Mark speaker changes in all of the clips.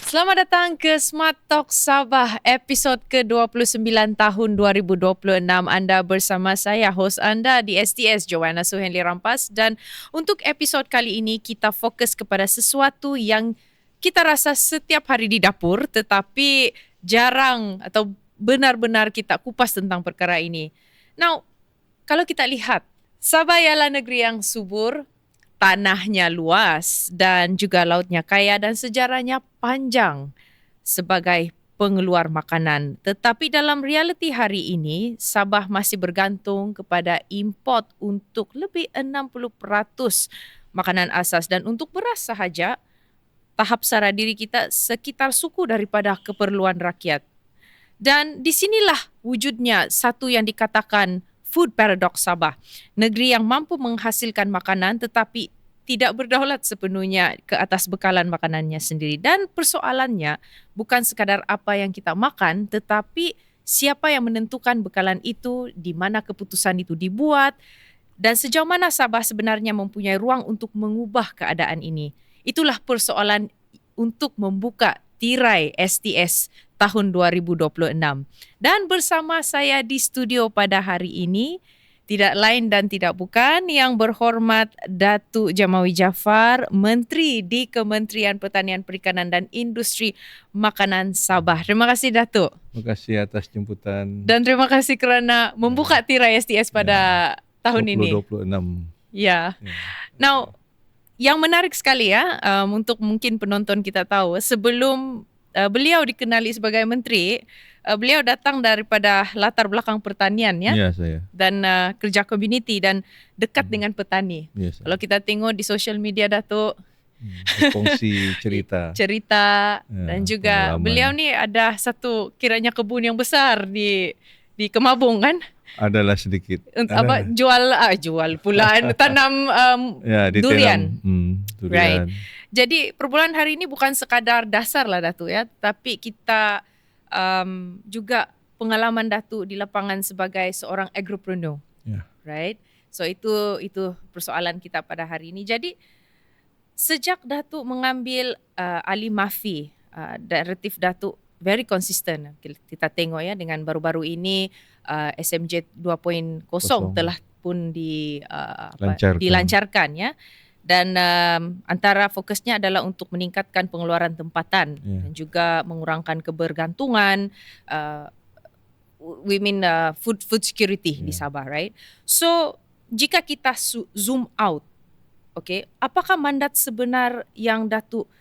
Speaker 1: Selamat datang ke Smart Talk Sabah episod ke-29 tahun 2026. Anda bersama saya, host anda di STS, Joanna Suhenli Rampas. Dan untuk episod kali ini, kita fokus kepada sesuatu yang kita rasa setiap hari di dapur tetapi jarang atau benar-benar kita kupas tentang perkara ini. Now, kalau kita lihat, Sabah ialah negeri yang subur, tanahnya luas dan juga lautnya kaya dan sejarahnya panjang sebagai pengeluar makanan. Tetapi dalam realiti hari ini, Sabah masih bergantung kepada import untuk lebih 60% makanan asas, dan untuk beras sahaja, tahap sara diri kita sekitar suku daripada keperluan rakyat. Dan disinilah wujudnya satu yang dikatakan food paradox Sabah. Negeri yang mampu menghasilkan makanan tetapi tidak berdaulat sepenuhnya ke atas bekalan makanannya sendiri. Dan persoalannya bukan sekadar apa yang kita makan, tetapi siapa yang menentukan bekalan itu, di mana keputusan itu dibuat, dan sejauh mana Sabah sebenarnya mempunyai ruang untuk mengubah keadaan ini. Itulah persoalan untuk membuka tirai STS tahun 2026. Dan bersama saya di studio pada hari ini, tidak lain dan tidak bukan yang berhormat Datuk Jamawi Jaafar, Menteri di Kementerian Pertanian Perikanan dan Industri Makanan Sabah. Terima kasih Datuk.
Speaker 2: Terima kasih atas jemputan.
Speaker 1: Dan terima kasih kerana membuka tirai STS pada tahun ini.
Speaker 2: 2026.
Speaker 1: Ya. Now, yang menarik sekali ya, untuk mungkin penonton kita tahu, sebelum beliau dikenali sebagai menteri, beliau datang daripada latar belakang pertanian ya.
Speaker 2: Ya, saya.
Speaker 1: Dan kerja komuniti dan dekat dengan petani.
Speaker 2: Ya,
Speaker 1: Kalau kita tengok di social media Datuk,
Speaker 2: kongsi cerita.
Speaker 1: Dan juga pengalaman. Beliau ni ada satu kiranya kebun yang besar di Kemabung kan?
Speaker 2: Adalah sedikit.
Speaker 1: Jual pula tanam durian.
Speaker 2: Durian.
Speaker 1: Right. Jadi perbualan hari ini bukan sekadar dasar lah Datuk ya, tapi kita juga pengalaman Datuk di lapangan sebagai seorang agripreneur.
Speaker 2: Yeah.
Speaker 1: Right. So itu persoalan kita pada hari ini. Jadi sejak Datuk mengambil alih MAFI, direktif Datuk very consistent. Kita tengok ya, dengan baru-baru ini SMJ 2.0 telah pun dilancarkan ya. Dan antara fokusnya adalah untuk meningkatkan pengeluaran tempatan dan juga mengurangkan kebergantungan food security di Sabah, right? So jika kita zoom out, okay, apakah mandat sebenar yang Datuk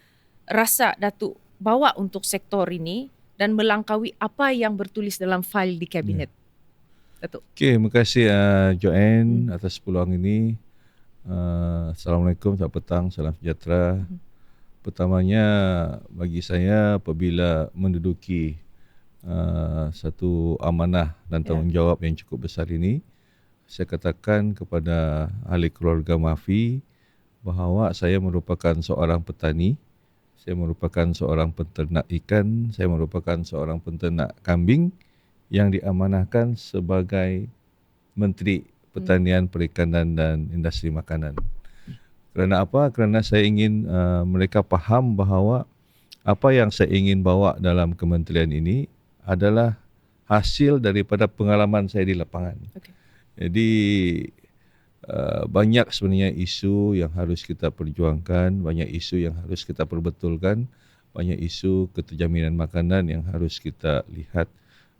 Speaker 1: rasa Datuk bawa untuk sektor ini dan melangkaui apa yang bertulis dalam fail di kabinet? Datuk.
Speaker 2: Okey, terima kasih Joanne atas peluang ini. Assalamualaikum, selamat petang, salam sejahtera. Pertamanya bagi saya, apabila menduduki satu amanah dan tanggungjawab yang cukup besar ini, saya katakan kepada ahli keluarga MAFI bahawa saya merupakan seorang petani, saya merupakan seorang penternak ikan, saya merupakan seorang penternak kambing yang diamanahkan sebagai Menteri Pertanian, Perikanan dan Industri Makanan. Kerana apa? Kerana saya ingin mereka faham bahawa apa yang saya ingin bawa dalam kementerian ini adalah hasil daripada pengalaman saya di lapangan. Okay. Jadi banyak sebenarnya isu yang harus kita perjuangkan, banyak isu yang harus kita perbetulkan, banyak isu keterjaminan makanan yang harus kita lihat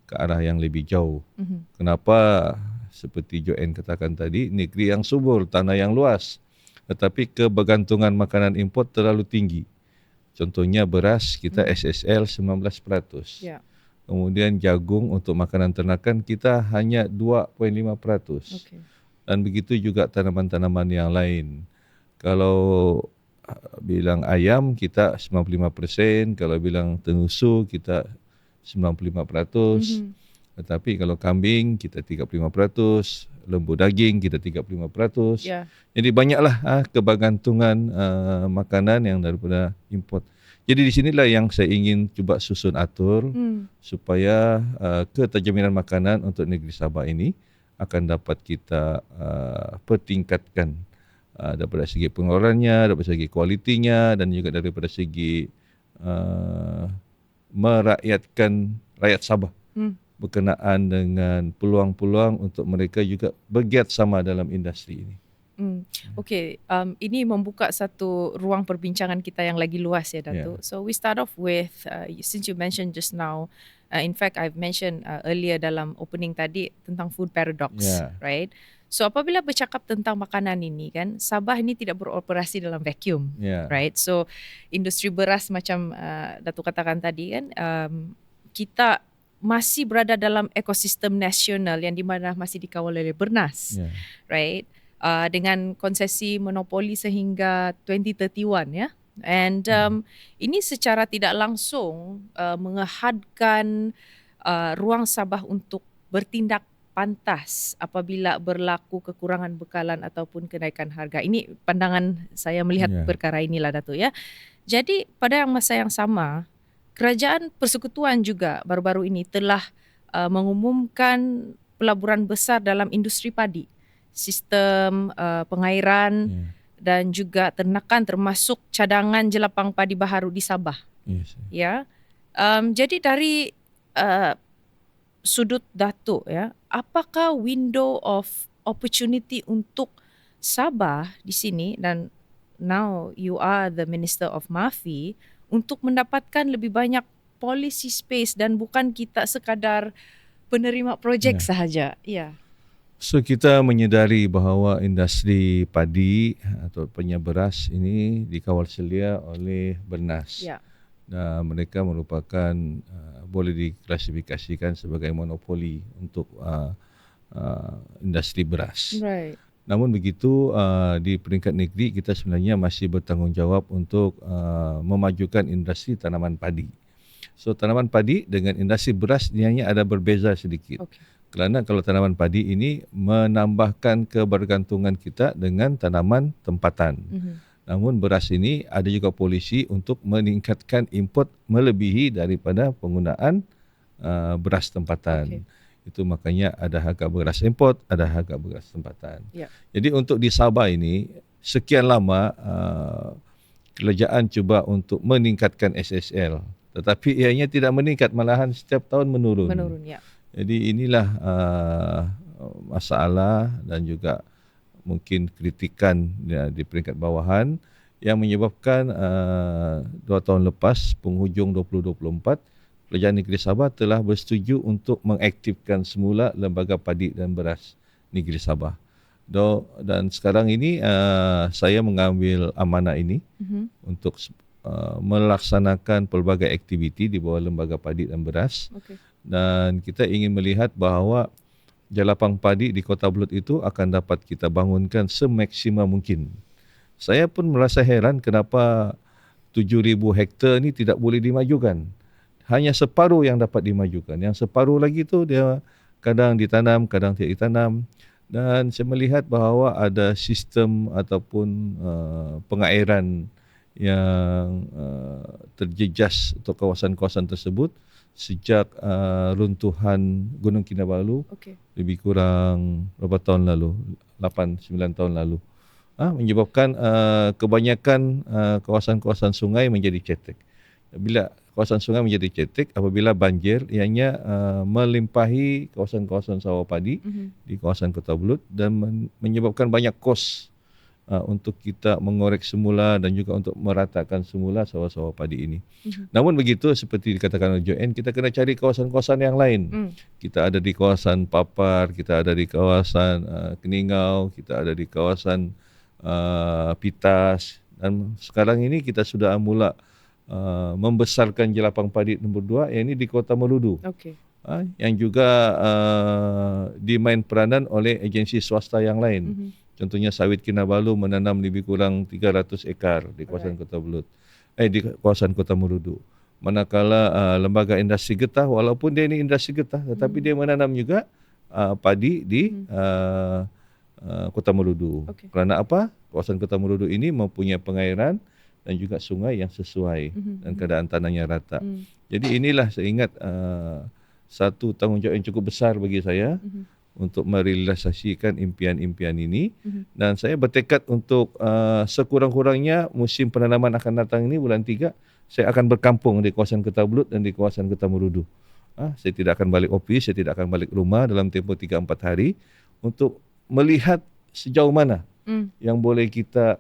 Speaker 2: ke arah yang lebih jauh. Kenapa? Seperti Joanne katakan tadi, negeri yang subur, tanah yang luas, tetapi kebergantungan makanan import terlalu tinggi. Contohnya beras, kita SSL 19%. Yeah. Kemudian jagung untuk makanan ternakan kita hanya 2.5%. Okay. Dan begitu juga tanaman-tanaman yang lain. Kalau bilang ayam kita 95%, kalau bilang tenusu kita 95%. Tetapi kalau kambing kita 35%, lembu daging kita 35%. Yeah. Jadi banyaklah kebergantungan makanan yang daripada import. Jadi di sinilah yang saya ingin cuba susun atur supaya keterjaminan makanan untuk negeri Sabah ini akan dapat kita pertingkatkan daripada segi pengeluarannya, daripada segi kualitinya dan juga daripada segi merakyatkan rakyat Sabah berkenaan dengan peluang-peluang untuk mereka juga bergiat sama dalam industri ini.
Speaker 1: Okay, ini membuka satu ruang perbincangan kita yang lagi luas ya, Datuk. So we start off with, since you mentioned just now, in fact I've mentioned earlier dalam opening tadi tentang food paradox, right? So apabila bercakap tentang makanan ini kan, Sabah ini tidak beroperasi dalam vacuum, right? So industri beras macam Datuk katakan tadi kan, kita masih berada dalam ekosistem nasional yang di mana masih dikawal oleh Bernas, right? Dengan konsesi monopoli sehingga 2031 ya. And ini secara tidak langsung mengehadkan ruang Sabah untuk bertindak pantas apabila berlaku kekurangan bekalan ataupun kenaikan harga. Ini pandangan saya melihat perkara inilah, Datuk ya. Jadi pada masa yang sama, Kerajaan Persekutuan juga baru-baru ini telah mengumumkan pelaburan besar dalam industri padi, sistem pengairan dan juga ternakan termasuk cadangan jelapang padi baharu di Sabah. Ya, jadi dari sudut Datuk ya, apakah window of opportunity untuk Sabah di sini, dan now you are the Minister of MAFI, untuk mendapatkan lebih banyak policy space dan bukan kita sekadar penerima projek sahaja.
Speaker 2: So kita menyedari bahawa industri padi atau beras ini dikawal selia oleh Bernas. Dan mereka merupakan boleh diklasifikasikan sebagai monopoli untuk industri beras.
Speaker 1: Right.
Speaker 2: Namun begitu, di peringkat negeri kita sebenarnya masih bertanggungjawab untuk memajukan industri tanaman padi. So tanaman padi dengan industri beras nianya ada berbeza sedikit. Kerana kalau tanaman padi ini menambahkan kebergantungan kita dengan tanaman tempatan. Namun beras ini ada juga polisi untuk meningkatkan import melebihi daripada penggunaan beras tempatan. Itu makanya ada harga beras import, ada harga beras tempatan. Jadi untuk di Sabah ini, sekian lama kerajaan cuba untuk meningkatkan SSL. Tetapi ianya tidak meningkat, malahan setiap tahun menurun. Jadi inilah masalah dan juga mungkin kritikan di peringkat bawahan yang menyebabkan 2 tahun lepas, penghujung 2024, Kerajaan Negeri Sabah telah bersetuju untuk mengaktifkan semula Lembaga Padi dan Beras Negeri Sabah. Dan sekarang ini saya mengambil amanah ini untuk melaksanakan pelbagai aktiviti di bawah Lembaga Padi dan Beras. Dan kita ingin melihat bahawa jelapang padi di Kota Belud itu akan dapat kita bangunkan semaksimal mungkin. Saya pun merasa heran kenapa 7,000 hektar ni tidak boleh dimajukan. Hanya separuh yang dapat dimajukan. Yang separuh lagi tu dia kadang ditanam, kadang tidak ditanam. Dan saya melihat bahawa ada sistem ataupun pengairan yang terjejas untuk kawasan-kawasan tersebut sejak runtuhan Gunung Kinabalu lebih kurang berapa tahun lalu, 8-9 tahun lalu. Menyebabkan kebanyakan kawasan-kawasan sungai menjadi cetek. Bila kawasan sungai menjadi cetek, apabila banjir, ianya melimpahi kawasan-kawasan sawah padi di kawasan Kota Belud dan menyebabkan banyak kos untuk kita mengorek semula dan juga untuk meratakan semula sawah-sawah padi ini. Namun begitu, seperti dikatakan oleh JON, kita kena cari kawasan-kawasan yang lain. Kita ada di kawasan Papar, kita ada di kawasan Keningau, kita ada di kawasan Pitas, dan sekarang ini kita sudah mula membesarkan jelapang padi nombor 2 yang ini di Kota Maludu. Yang juga dimain peranan oleh agensi swasta yang lain. Contohnya Sawit Kinabalu menanam lebih kurang 300 ekar di kawasan Kota Belud. Di kawasan Kota Maludu. Manakala Lembaga Industri Getah, walaupun dia ini industri getah, tetapi dia menanam juga padi di Kota Maludu. Kerana apa? Kawasan Kota Maludu ini mempunyai pengairan dan juga sungai yang sesuai dan keadaan tanahnya rata. Jadi inilah saya ingat satu tanggungjawab yang cukup besar bagi saya untuk merealisasikan impian-impian ini. Dan saya bertekad untuk sekurang-kurangnya musim penanaman akan datang ini bulan 3, saya akan berkampung di kawasan Ketabulut dan di kawasan Ketamurudu. Saya tidak akan balik ofis, saya tidak akan balik rumah dalam tempoh 3-4 hari untuk melihat sejauh mana yang boleh kita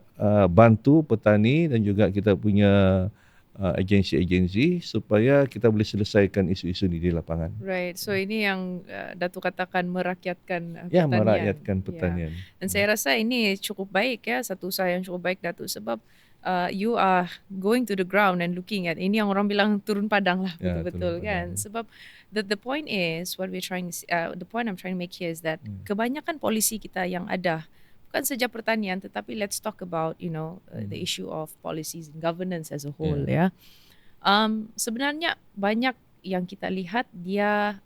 Speaker 2: bantu petani dan juga kita punya agensi-agensi supaya kita boleh selesaikan isu-isu ini di lapangan.
Speaker 1: Right. So ini yang Datuk katakan merakyatkan
Speaker 2: Ya,
Speaker 1: pertanian.
Speaker 2: merakyatkan
Speaker 1: Ya.
Speaker 2: pertanian.
Speaker 1: Dan saya rasa ini cukup baik ya, satu usaha yang cukup baik Datuk, sebab you are going to the ground and looking at, ini yang orang bilang turun padang lah,
Speaker 2: Ya,
Speaker 1: betul-betul
Speaker 2: turun
Speaker 1: kan.
Speaker 2: padang.
Speaker 1: Sebab the point is what we're trying the point I'm trying to make here is that kebanyakan polisi kita yang ada bukan saja pertanian, tetapi let's talk about the issue of policies and governance as a whole ya. Sebenarnya banyak yang kita lihat dia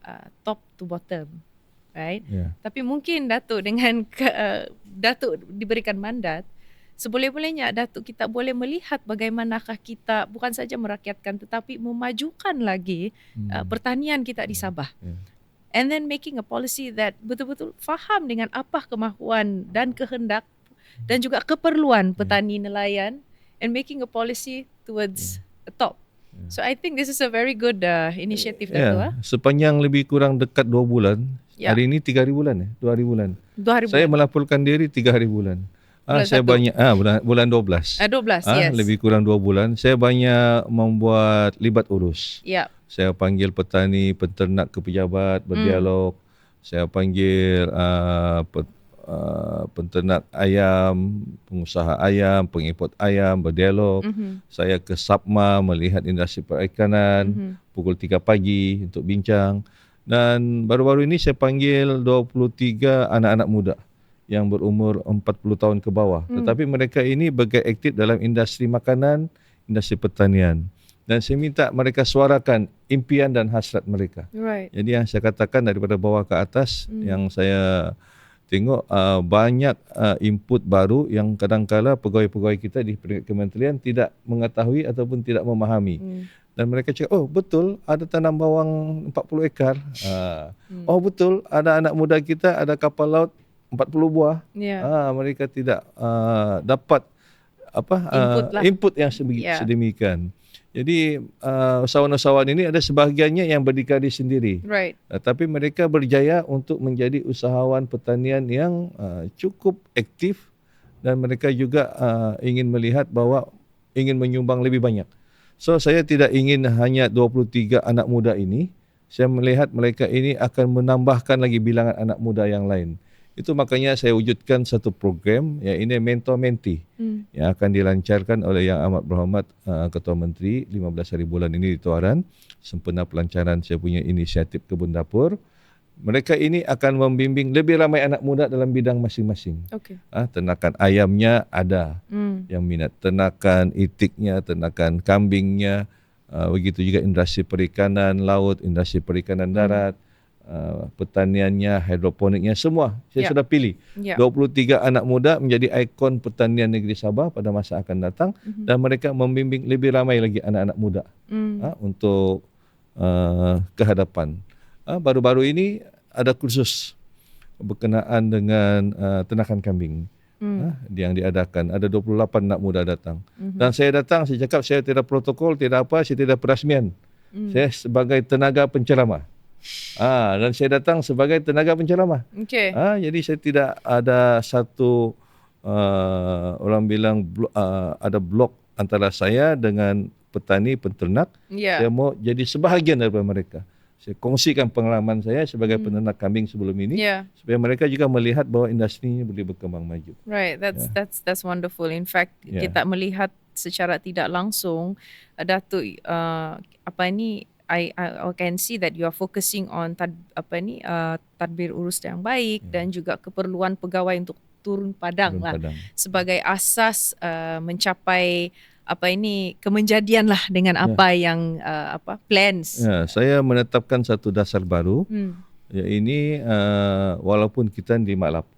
Speaker 1: top to bottom, right?
Speaker 2: Ya.
Speaker 1: Tapi mungkin Datuk dengan Datuk diberikan mandat, seboleh-bolehnya Datuk kita boleh melihat bagaimanakah kita bukan saja merakyatkan tetapi memajukan lagi pertanian kita di Sabah.
Speaker 2: Ya.
Speaker 1: And then making a policy that betul-betul faham dengan apa kemahuan dan kehendak dan juga keperluan petani nelayan, and making a policy towards the top. So I think this is a very good initiative Datuk.
Speaker 2: Sepanjang lebih kurang dekat 2 bulan.
Speaker 1: Ya.
Speaker 2: Hari ini 3 hari bulan 2 hari bulan.
Speaker 1: 2 hari
Speaker 2: Saya
Speaker 1: bulan.
Speaker 2: melaporkan diri 3 hari bulan.
Speaker 1: Bulan
Speaker 2: Saya
Speaker 1: 1.
Speaker 2: banyak bulan 12.
Speaker 1: 12, yes.
Speaker 2: Lebih kurang 2 bulan. Saya banyak membuat libat urus.
Speaker 1: Ya.
Speaker 2: Saya panggil petani, peternak ke pejabat, berdialog. Saya panggil peternak ayam, pengusaha ayam, pengimport ayam, berdialog. Saya ke Sabma melihat industri perikanan pukul 3 pagi untuk bincang. Dan baru-baru ini saya panggil 23 anak-anak muda yang berumur 40 tahun ke bawah. Tetapi mereka ini bergerak aktif dalam industri makanan, industri pertanian. Dan saya minta mereka suarakan impian dan hasrat mereka.
Speaker 1: Right.
Speaker 2: Jadi yang saya katakan daripada bawah ke atas, yang saya tengok banyak input baru yang kadang-kala pegawai-pegawai kita di kementerian tidak mengetahui ataupun tidak memahami. Dan mereka cakap, oh betul ada tanam bawang 40 ekar. Oh betul ada anak muda kita ada kapal laut 40 buah.
Speaker 1: Yeah.
Speaker 2: Mereka tidak dapat input yang sedemikian. Jadi usahawan-usahawan ini ada sebahagiannya yang berdikari sendiri.
Speaker 1: Right.
Speaker 2: Tapi mereka berjaya untuk menjadi usahawan pertanian yang cukup aktif, dan mereka juga ingin melihat bahawa ingin menyumbang lebih banyak. So saya tidak ingin hanya 23 anak muda ini. Saya melihat mereka ini akan menambahkan lagi bilangan anak muda yang lain. Itu makanya saya wujudkan satu program, ya ini mentor-mentee yang akan dilancarkan oleh Yang Amat Berhormat Ketua Menteri 15 hari bulan ini di Tuaran, sempena pelancaran saya punya inisiatif kebun dapur. Mereka ini akan membimbing lebih ramai anak muda dalam bidang masing-masing.
Speaker 1: Okay.
Speaker 2: Ternakan ayamnya ada yang minat, ternakan itiknya, ternakan kambingnya, begitu juga industri perikanan laut, industri perikanan darat, pertaniannya, hidroponiknya, semua saya sudah pilih. 23 anak muda menjadi ikon pertanian negeri Sabah pada masa akan datang, dan mereka membimbing lebih ramai lagi anak-anak muda untuk ke hadapan. Baru-baru ini ada kursus berkenaan dengan ternakan kambing yang diadakan. Ada 28 anak muda datang. Dan saya datang, saya cakap saya tidak protokol, tidak apa, saya tidak perasmian. Saya sebagai tenaga penceramah. Dan saya datang sebagai tenaga penceramah.
Speaker 1: Okay.
Speaker 2: Jadi saya tidak ada satu orang bilang ada blok antara saya dengan petani peternak. Saya mau jadi sebahagian daripada mereka. Saya kongsikan pengalaman saya sebagai peternak kambing sebelum ini, supaya mereka juga melihat bahawa industri ini boleh berkembang maju.
Speaker 1: Right, that's wonderful. In fact, kita melihat secara tidak langsung, Datuk, I can see that you are focusing on tadbir urus yang baik dan juga keperluan pegawai untuk turun padang sebagai asas mencapai kemenjadian lah dengan apa yang plans.
Speaker 2: Saya menetapkan satu dasar baru. Ya ini walaupun kita 85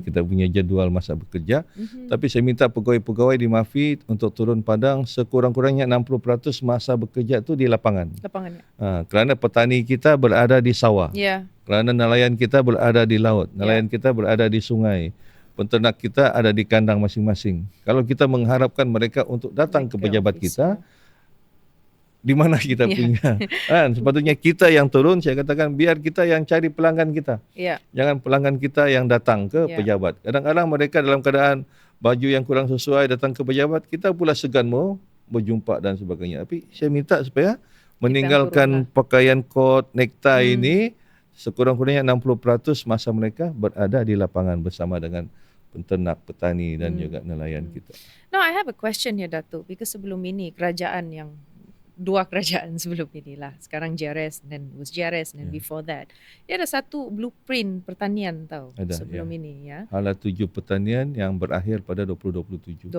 Speaker 2: kita punya jadual masa bekerja, tapi saya minta pegawai-pegawai di MAFI untuk turun padang sekurang-kurangnya 60% masa bekerja itu di lapangan.
Speaker 1: Lapangannya.
Speaker 2: Kerana petani kita berada di sawah. Kerana nelayan kita berada di laut, nelayan kita berada di sungai, peternak kita ada di kandang masing-masing. Kalau kita mengharapkan mereka untuk datang ke pejabat kita, di mana kita punya? Sepatutnya kita yang turun, saya katakan biar kita yang cari pelanggan kita. Jangan pelanggan kita yang datang ke pejabat. Kadang-kadang mereka dalam keadaan baju yang kurang sesuai datang ke pejabat, kita pula segan mau berjumpa dan sebagainya. Tapi saya minta supaya meninggalkan pakaian kot, necktie ini, sekurang-kurangnya 60% masa mereka berada di lapangan bersama dengan peternak, petani dan juga nelayan kita.
Speaker 1: Now I have a question here, Datuk, because sebelum ini dua kerajaan sebelum inilah, sekarang JRS dan JRS dan before that, dia ada satu blueprint pertanian sebelum ini ya.
Speaker 2: Hala 7 pertanian yang berakhir pada 2027.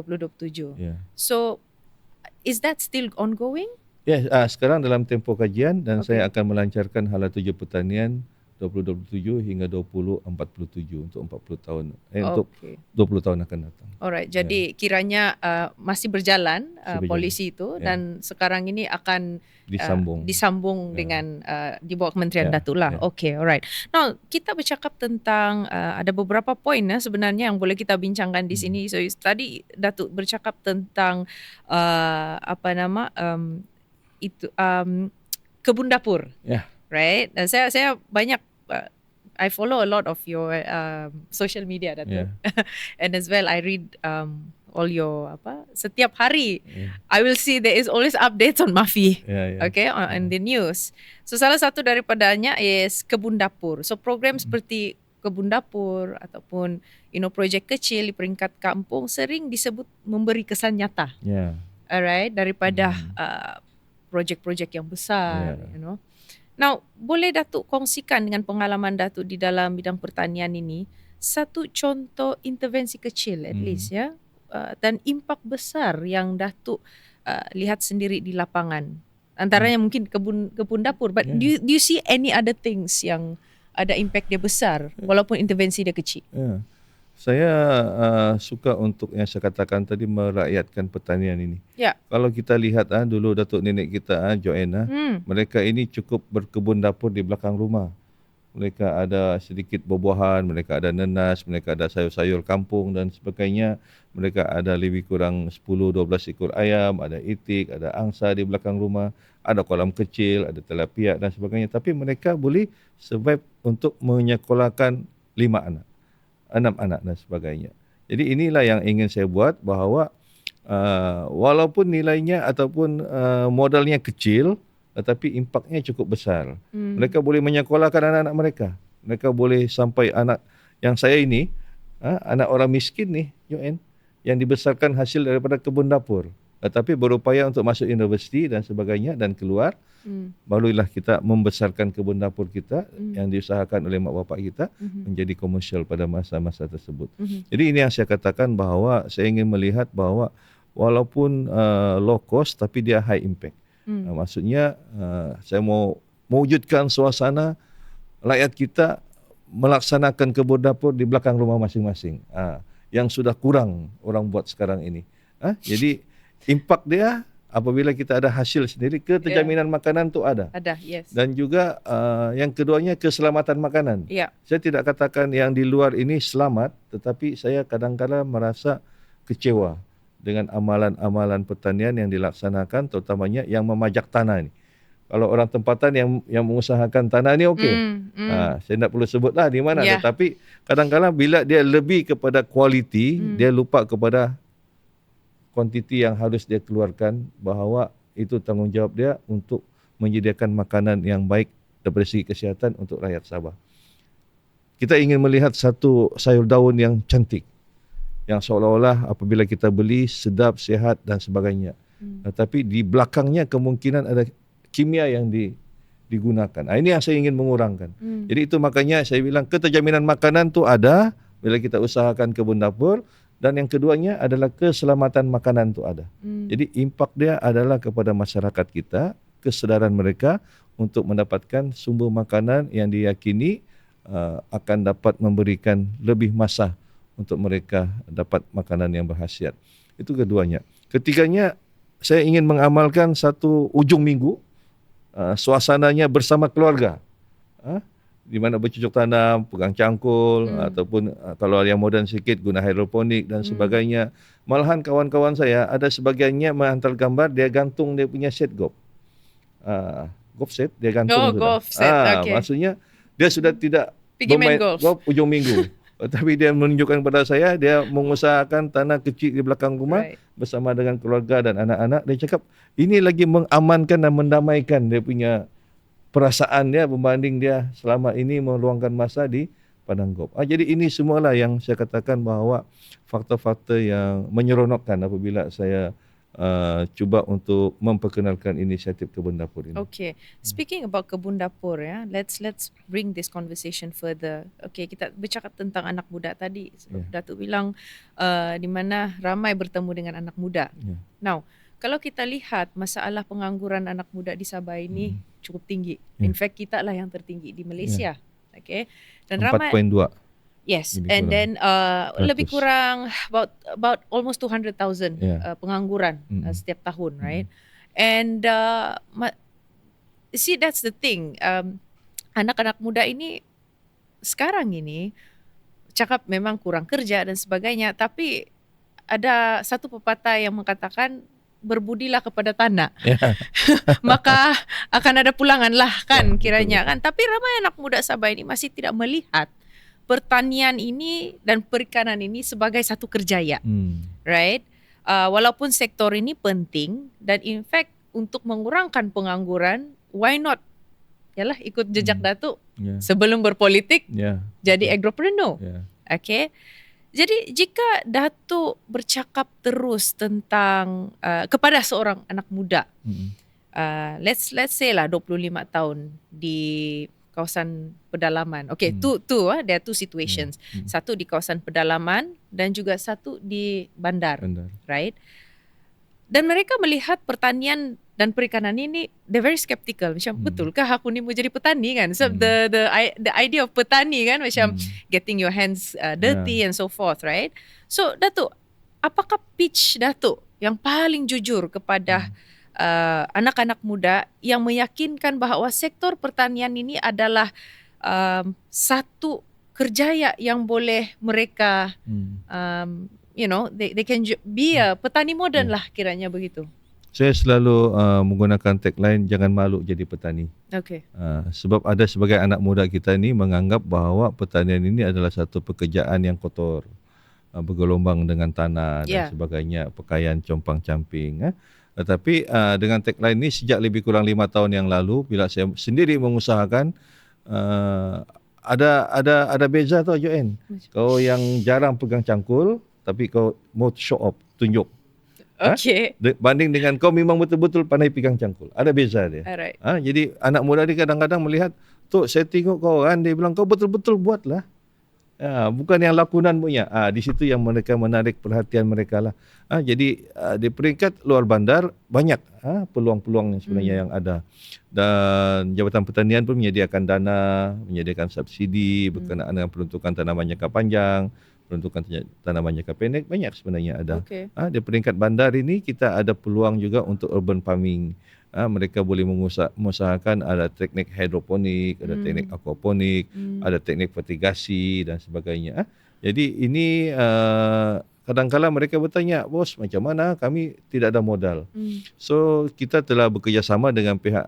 Speaker 1: So is that still ongoing?
Speaker 2: Yes, sekarang dalam tempoh kajian dan saya akan melancarkan hala 7 pertanian 2027 hingga 2047 untuk 40 tahun. Untuk 20 tahun akan datang.
Speaker 1: Alright, jadi kiranya masih berjalan polisi itu dan sekarang ini akan disambung dengan di bawah Kementerian Datuk lah. Okay, alright. Now, kita bercakap tentang ada beberapa poin sebenarnya yang boleh kita bincangkan di sini. So tadi Datuk bercakap tentang kebun dapur, right? Dan saya banyak I follow a lot of your social media, Datuk, and as well I read all your setiap hari I will see there is always updates on Mafi, on the news. So salah satu daripadanya is kebun dapur. So program seperti kebun dapur ataupun projek kecil di peringkat kampung sering disebut memberi kesan nyata, alright, daripada projek-projek yang besar, Now, boleh Datuk kongsikan dengan pengalaman Datuk di dalam bidang pertanian ini satu contoh intervensi kecil at least dan impak besar yang Datuk lihat sendiri di lapangan. Antaranya mungkin kebun dapur, but do you see any other things yang ada impact dia besar walaupun intervensi dia kecil?
Speaker 2: Saya suka untuk yang saya katakan tadi merakyatkan pertanian ini. Kalau kita lihat dulu Datuk nenek kita Joanna, mereka ini cukup berkebun dapur di belakang rumah. Mereka ada sedikit buah-buahan, mereka ada nenas, mereka ada sayur-sayur kampung dan sebagainya. Mereka ada lebih kurang 10-12 ekor ayam, ada itik, ada angsa di belakang rumah, ada kolam kecil, ada tilapia dan sebagainya. Tapi mereka boleh survive untuk menyekolahkan 6 anak dan sebagainya. Jadi inilah yang ingin saya buat, bahawa walaupun nilainya ataupun modalnya kecil, tetapi impaknya cukup besar. Mereka boleh menyekolahkan anak-anak mereka. Mereka boleh sampai anak yang saya ini, anak orang miskin nih, yang dibesarkan hasil daripada kebun dapur. Tetapi berupaya untuk masuk universiti dan sebagainya dan keluar, barulah kita membesarkan kebun dapur kita yang diusahakan oleh mak bapak kita menjadi komersial pada masa-masa tersebut. Jadi ini yang saya katakan, bahawa saya ingin melihat bahawa walaupun low cost tapi dia high impact. Maksudnya saya mau mewujudkan suasana rakyat kita melaksanakan kebun dapur di belakang rumah masing-masing, yang sudah kurang orang buat sekarang ini. Jadi impak dia apabila kita ada hasil sendiri, keterjaminan makanan tu ada. Dan juga yang keduanya keselamatan makanan. Saya tidak katakan yang di luar ini selamat, tetapi saya kadang-kadang merasa kecewa dengan amalan-amalan pertanian yang dilaksanakan, terutamanya yang memajak tanah ni. Kalau orang tempatan yang mengusahakan tanah ni okey. Saya tak perlu sebutlah di mana, tetapi kadang-kadang bila dia lebih kepada kualiti, dia lupa kepada kuantiti yang harus dia keluarkan, bahawa itu tanggungjawab dia untuk menyediakan makanan yang baik daripada segi kesihatan untuk rakyat Sabah. Kita ingin melihat satu sayur daun yang cantik, yang seolah-olah apabila kita beli sedap, sihat dan sebagainya. Tetapi di belakangnya kemungkinan ada kimia yang digunakan. Ini yang saya ingin mengurangkan. Jadi itu makanya saya bilang keterjaminan makanan tu ada bila kita usahakan kebun dapur. Dan yang keduanya adalah keselamatan makanan itu ada. Jadi impak dia adalah kepada masyarakat kita, kesedaran mereka untuk mendapatkan sumber makanan yang diyakini akan dapat memberikan lebih masa untuk mereka dapat makanan yang berkhasiat. Itu keduanya. Ketiganya, saya ingin mengamalkan satu ujung minggu, suasananya bersama keluarga. di mana bercocok tanam, pegang cangkul, ataupun kalau yang moden sikit guna hidroponik dan sebagainya. Malahan kawan-kawan saya ada sebagiannya menghantar gambar dia gantung dia punya set golf. Golf set dia gantung sudah.
Speaker 1: Golf set, okay.
Speaker 2: Maksudnya dia sudah tidak
Speaker 1: Pergi main
Speaker 2: bermain
Speaker 1: golf
Speaker 2: ujung minggu. Tapi dia menunjukkan kepada saya dia mengusahakan tanah kecil di belakang rumah bersama dengan keluarga dan anak-anak. Dia cakap ini lagi mengamankan dan mendamaikan dia punya perasaan dia berbanding dia selama ini meluangkan masa di padang golf. Jadi ini semualah yang saya katakan bahawa faktor-faktor yang menyeronokkan apabila saya cuba untuk memperkenalkan inisiatif kebun dapur ini.
Speaker 1: Okay, speaking about kebun dapur, ya, let's bring this conversation further. Okay, kita bercakap tentang anak muda tadi. Datuk bilang di mana ramai bertemu dengan anak muda. Now, kalau kita lihat masalah pengangguran anak muda di Sabah ini cukup tinggi. In fact, kita lah yang tertinggi di Malaysia. Okay, dan
Speaker 2: 4.2.
Speaker 1: Yes, and then lebih kurang about almost 200,000 pengangguran setiap tahun, right? And see, that's the thing. Anak-anak muda ini sekarang ini cakap memang kurang kerja dan sebagainya, tapi ada satu pepatah yang mengatakan berbudilah kepada tanah, maka akan ada pulangan lah kan, kiranya kan. Tapi ramai anak muda Sabah ini masih tidak melihat pertanian ini dan perikanan ini sebagai satu kerjaya, right? Walaupun sektor ini penting dan in fact untuk mengurangkan pengangguran, why not? Yalah ikut jejak Datuk sebelum berpolitik, jadi agropreneur. Okay. Jadi jika Datuk bercakap terus tentang kepada seorang anak muda, let's say lah 25 tahun di kawasan pedalaman. Okay, there are two situations. Satu di kawasan pedalaman dan juga satu di bandar. Right? Dan mereka melihat pertanian dan perikanan ini, they're very skeptical. Macam betulkah aku ni mau jadi petani kan? So the idea of petani kan macam getting your hands dirty and so forth, right? So Datuk, apakah pitch Datuk yang paling jujur kepada anak-anak muda yang meyakinkan bahawa sektor pertanian ini adalah satu kerjaya yang boleh mereka they can be a petani moden lah kiranya begitu.
Speaker 2: Saya selalu menggunakan tagline jangan malu jadi petani.
Speaker 1: Okay.
Speaker 2: Sebab ada sebagai anak muda kita ni menganggap bahawa pertanian ini adalah satu pekerjaan yang kotor, bergelombang dengan tanah dan sebagainya, pakaian compang-camping. Tetapi dengan tagline ini sejak lebih kurang 5 tahun yang lalu bila saya sendiri mengusahakan, ada beza tau Joanne. Kau yang jarang pegang cangkul tapi kau mau show off, tunjuk.
Speaker 1: Okay.
Speaker 2: Banding dengan kau memang betul-betul pandai pegang cangkul. Ada beza dia.
Speaker 1: Alright.
Speaker 2: Jadi anak muda ni kadang-kadang melihat, Tok saya tengok kau kan, dia bilang kau betul-betul buatlah. Bukan yang lakonan punya. Di situ yang mereka menarik perhatian mereka lah. Jadi di peringkat luar bandar banyak peluang-peluang yang sebenarnya yang ada. Dan Jabatan Pertanian pun menyediakan dana, menyediakan subsidi berkenaan dengan peruntukan tanaman jangka panjang, peruntukan tanaman jangka pendek, banyak sebenarnya ada.
Speaker 1: Okay.
Speaker 2: Di peringkat bandar ini kita ada peluang juga untuk urban farming. Mereka boleh mengusahakan ada teknik hidroponik, ada teknik aquaponik, ada teknik fertigasi dan sebagainya. Jadi ini kadang-kadang mereka bertanya, bos macam mana, kami tidak ada modal. So kita telah bekerjasama dengan pihak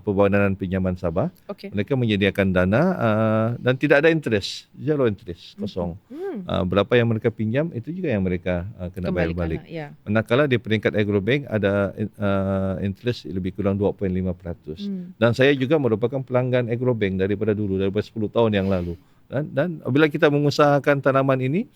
Speaker 2: Perbandaran Pinjaman Sabah.
Speaker 1: Okay.
Speaker 2: Mereka menyediakan dana dan tidak ada interest, zero interest, kosong. Berapa yang mereka pinjam itu juga yang mereka kena bayar balik. Manakala di peringkat agrobank ada interest lebih kurang 2.5%. Dan saya juga merupakan pelanggan agrobank daripada 10 tahun yang lalu. Dan bila kita mengusahakan tanaman ini,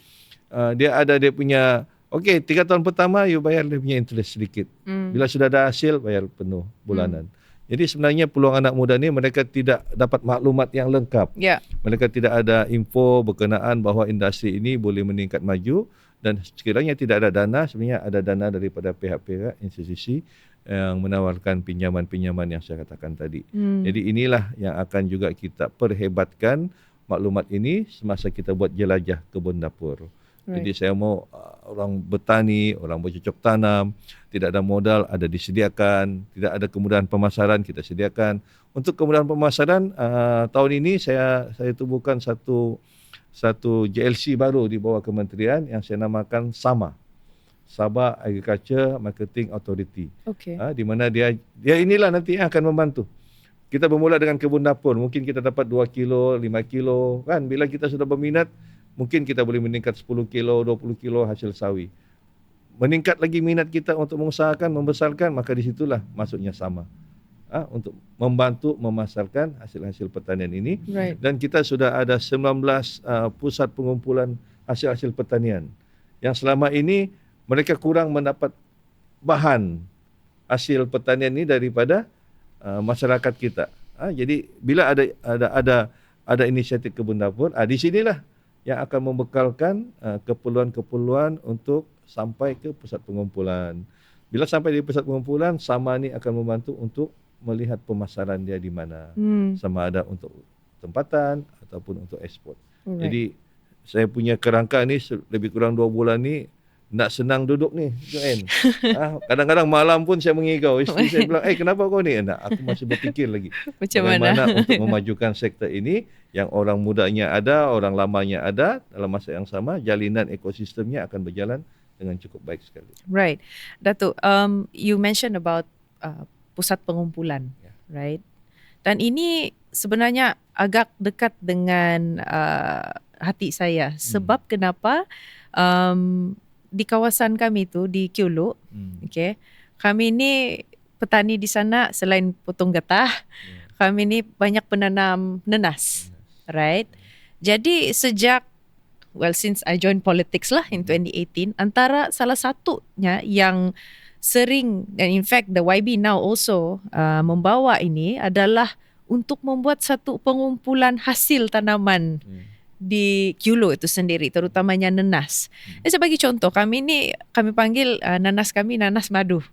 Speaker 2: dia ada dia punya, 3 tahun pertama you bayar dia punya interest sedikit. Bila sudah ada hasil bayar penuh bulanan. Jadi sebenarnya peluang anak muda ni mereka tidak dapat maklumat yang lengkap. Mereka tidak ada info berkenaan bahawa industri ini boleh meningkat maju, dan sekiranya tidak ada dana, sebenarnya ada dana daripada pihak-pihak institusi yang menawarkan pinjaman-pinjaman yang saya katakan tadi. Jadi inilah yang akan juga kita perhebatkan maklumat ini semasa kita buat jelajah kebun dapur. Jadi saya mau orang bertani, orang bercocok tanam, tidak ada modal, ada disediakan, tidak ada kemudahan pemasaran, kita sediakan. Untuk kemudahan pemasaran, tahun ini saya tubuhkan satu JLC baru di bawah kementerian yang saya namakan SAMA, Sabah Agriculture Marketing Authority. Di mana dia inilah nanti yang akan membantu. Kita bermula dengan kebun dapur, mungkin kita dapat 2 kilo, 5 kilo, kan? Bila kita sudah berminat, mungkin kita boleh meningkat 10 kilo, 20 kilo hasil sawi. Meningkat lagi minat kita untuk mengusahakan, membesarkan, maka di situlah masuknya SAMA. Untuk membantu memasarkan hasil-hasil pertanian ini. Dan kita sudah ada 19 pusat pengumpulan hasil-hasil pertanian. Yang selama ini mereka kurang mendapat bahan hasil pertanian ini daripada masyarakat kita. Jadi bila ada inisiatif kebun dapur, di sinilah yang akan membekalkan keperluan-keperluan untuk sampai ke pusat pengumpulan. Bila sampai di pusat pengumpulan, SAMA ni akan membantu untuk melihat pemasaran dia di mana. Sama ada untuk tempatan ataupun untuk ekspor. Jadi saya punya kerangka ni lebih kurang 2 bulan ni nak senang duduk ni, Joanne. Kadang-kadang malam pun saya mengigau. Isteri saya bilang, kenapa kau ni? Aku masih berfikir lagi. Bagaimana untuk memajukan sektor ini, yang orang mudanya ada, orang lamanya ada, dalam masa yang sama, jalinan ekosistemnya akan berjalan dengan cukup baik sekali.
Speaker 1: Right. Datuk, you mentioned about pusat pengumpulan, right? Dan ini sebenarnya agak dekat dengan hati saya. Sebab kenapa? Di kawasan kami tu di Kiulu, kami ni petani di sana selain potong getah, kami ni banyak penanam nenas, right? Jadi sejak since I joined politics lah in 2018, antara salah satunya yang sering, dan in fact the YB now also membawa ini adalah untuk membuat satu pengumpulan hasil tanaman di Kiulu itu sendiri, terutamanya nenas. Sebagai contoh, kami panggil nanas kami nanas madu.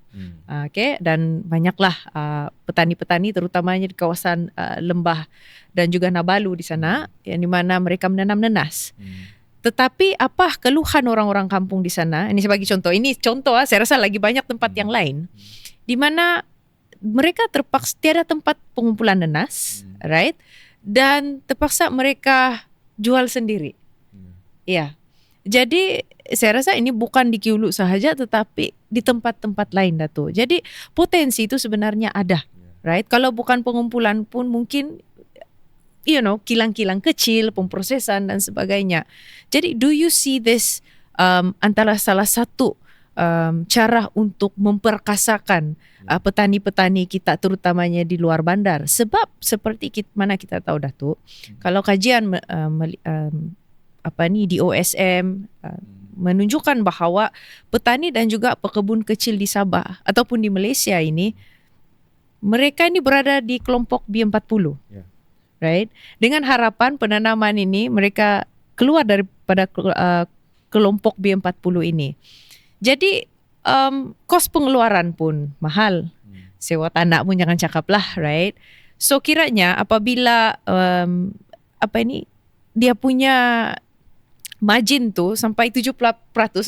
Speaker 1: Dan banyaklah petani-petani terutamanya di kawasan Lembah dan juga Nabalu di sana, yang di mana mereka menanam nenas. Tetapi apa keluhan orang-orang kampung di sana? Ini sebagai contoh. Ini contoh, saya rasa lagi banyak tempat yang lain di mana mereka terpaksa tiada tempat pengumpulan nenas, right? Dan terpaksa mereka jual sendiri. Ya. Jadi saya rasa ini bukan di Kiulu sahaja, tetapi di tempat-tempat lain, Datuk. Jadi potensi itu sebenarnya ada, right? Kalau bukan pengumpulan pun mungkin kilang-kilang kecil, pemprosesan dan sebagainya. Jadi do you see this antara salah satu cara untuk memperkasakan petani-petani kita terutamanya di luar bandar? Sebab seperti mana kita tahu, Datuk, kalau kajian di OSM menunjukkan bahawa petani dan juga pekebun kecil di Sabah ataupun di Malaysia ini, mereka ini berada di kelompok B40. Right? Dengan harapan penanaman ini mereka keluar daripada kelompok B40 ini. Jadi kos pengeluaran pun mahal. Sewa tanah pun jangan cakap lah, right? So kiranya apabila dia punya margin tu sampai 70%,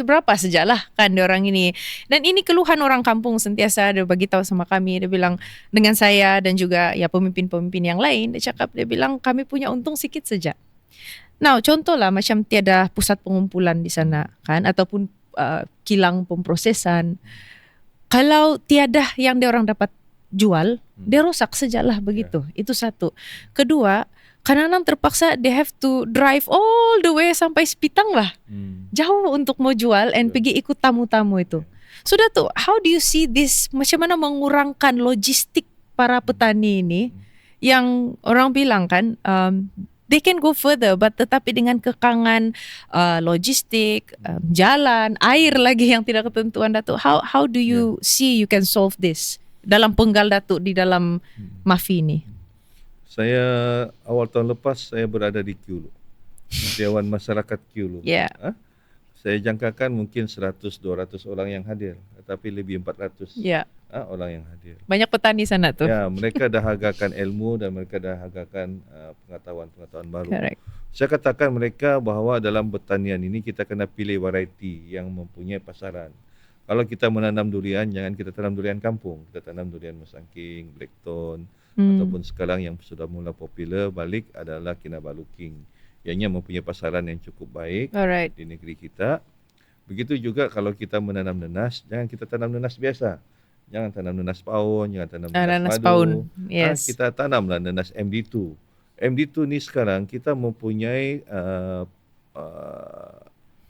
Speaker 1: berapa sajalah kan orang ini. Dan ini keluhan orang kampung sentiasa dia bagi tahu sama kami. Dia bilang dengan saya dan juga pemimpin-pemimpin yang lain, dia bilang kami punya untung sikit saja. Now contohlah macam tiada pusat pengumpulan di sana kan, ataupun kilang pemprosesan. Kalau tiada yang dia orang dapat jual, dia rosak sajalah begitu. Itu satu. Kedua, kadang-kadang terpaksa they have to drive all the way sampai Sepitang lah. Jauh untuk mau jual and pergi ikut tamu-tamu itu. Sudah tuh, how do you see this? Macam mana mengurangkan logistik para petani ini yang orang bilang kan, they can go further, but tetapi dengan kekangan logistik, jalan, air lagi yang tidak ketentuan, Datuk. How do you see you can solve this dalam penggal, Datuk, di dalam MAFI ini?
Speaker 2: Saya awal tahun lepas saya berada di Kiulu, Dewan Masyarakat Kiulu. Saya jangkakan mungkin 100-200 orang yang hadir. tetapi lebih 400 orang yang hadir.
Speaker 1: Banyak petani sana tuh.
Speaker 2: Ya, mereka dahagakan ilmu dan mereka dahagakan pengetahuan-pengetahuan baru.
Speaker 1: Correct.
Speaker 2: Saya katakan mereka bahawa dalam pertanian ini kita kena pilih variety yang mempunyai pasaran. Kalau kita menanam durian, jangan kita tanam durian kampung. Kita tanam durian Musangking, Blackthorn, ataupun sekarang yang sudah mula popular balik adalah Kinabalu King. Ianya mempunyai pasaran yang cukup baik di negeri kita. Begitu juga kalau kita menanam nenas, jangan kita tanam nenas biasa. Jangan tanam nenas paun, jangan tanam nenas madu.
Speaker 1: Paun. Yes.
Speaker 2: Kita tanamlah nenas MD2. MD2 ni sekarang kita mempunyai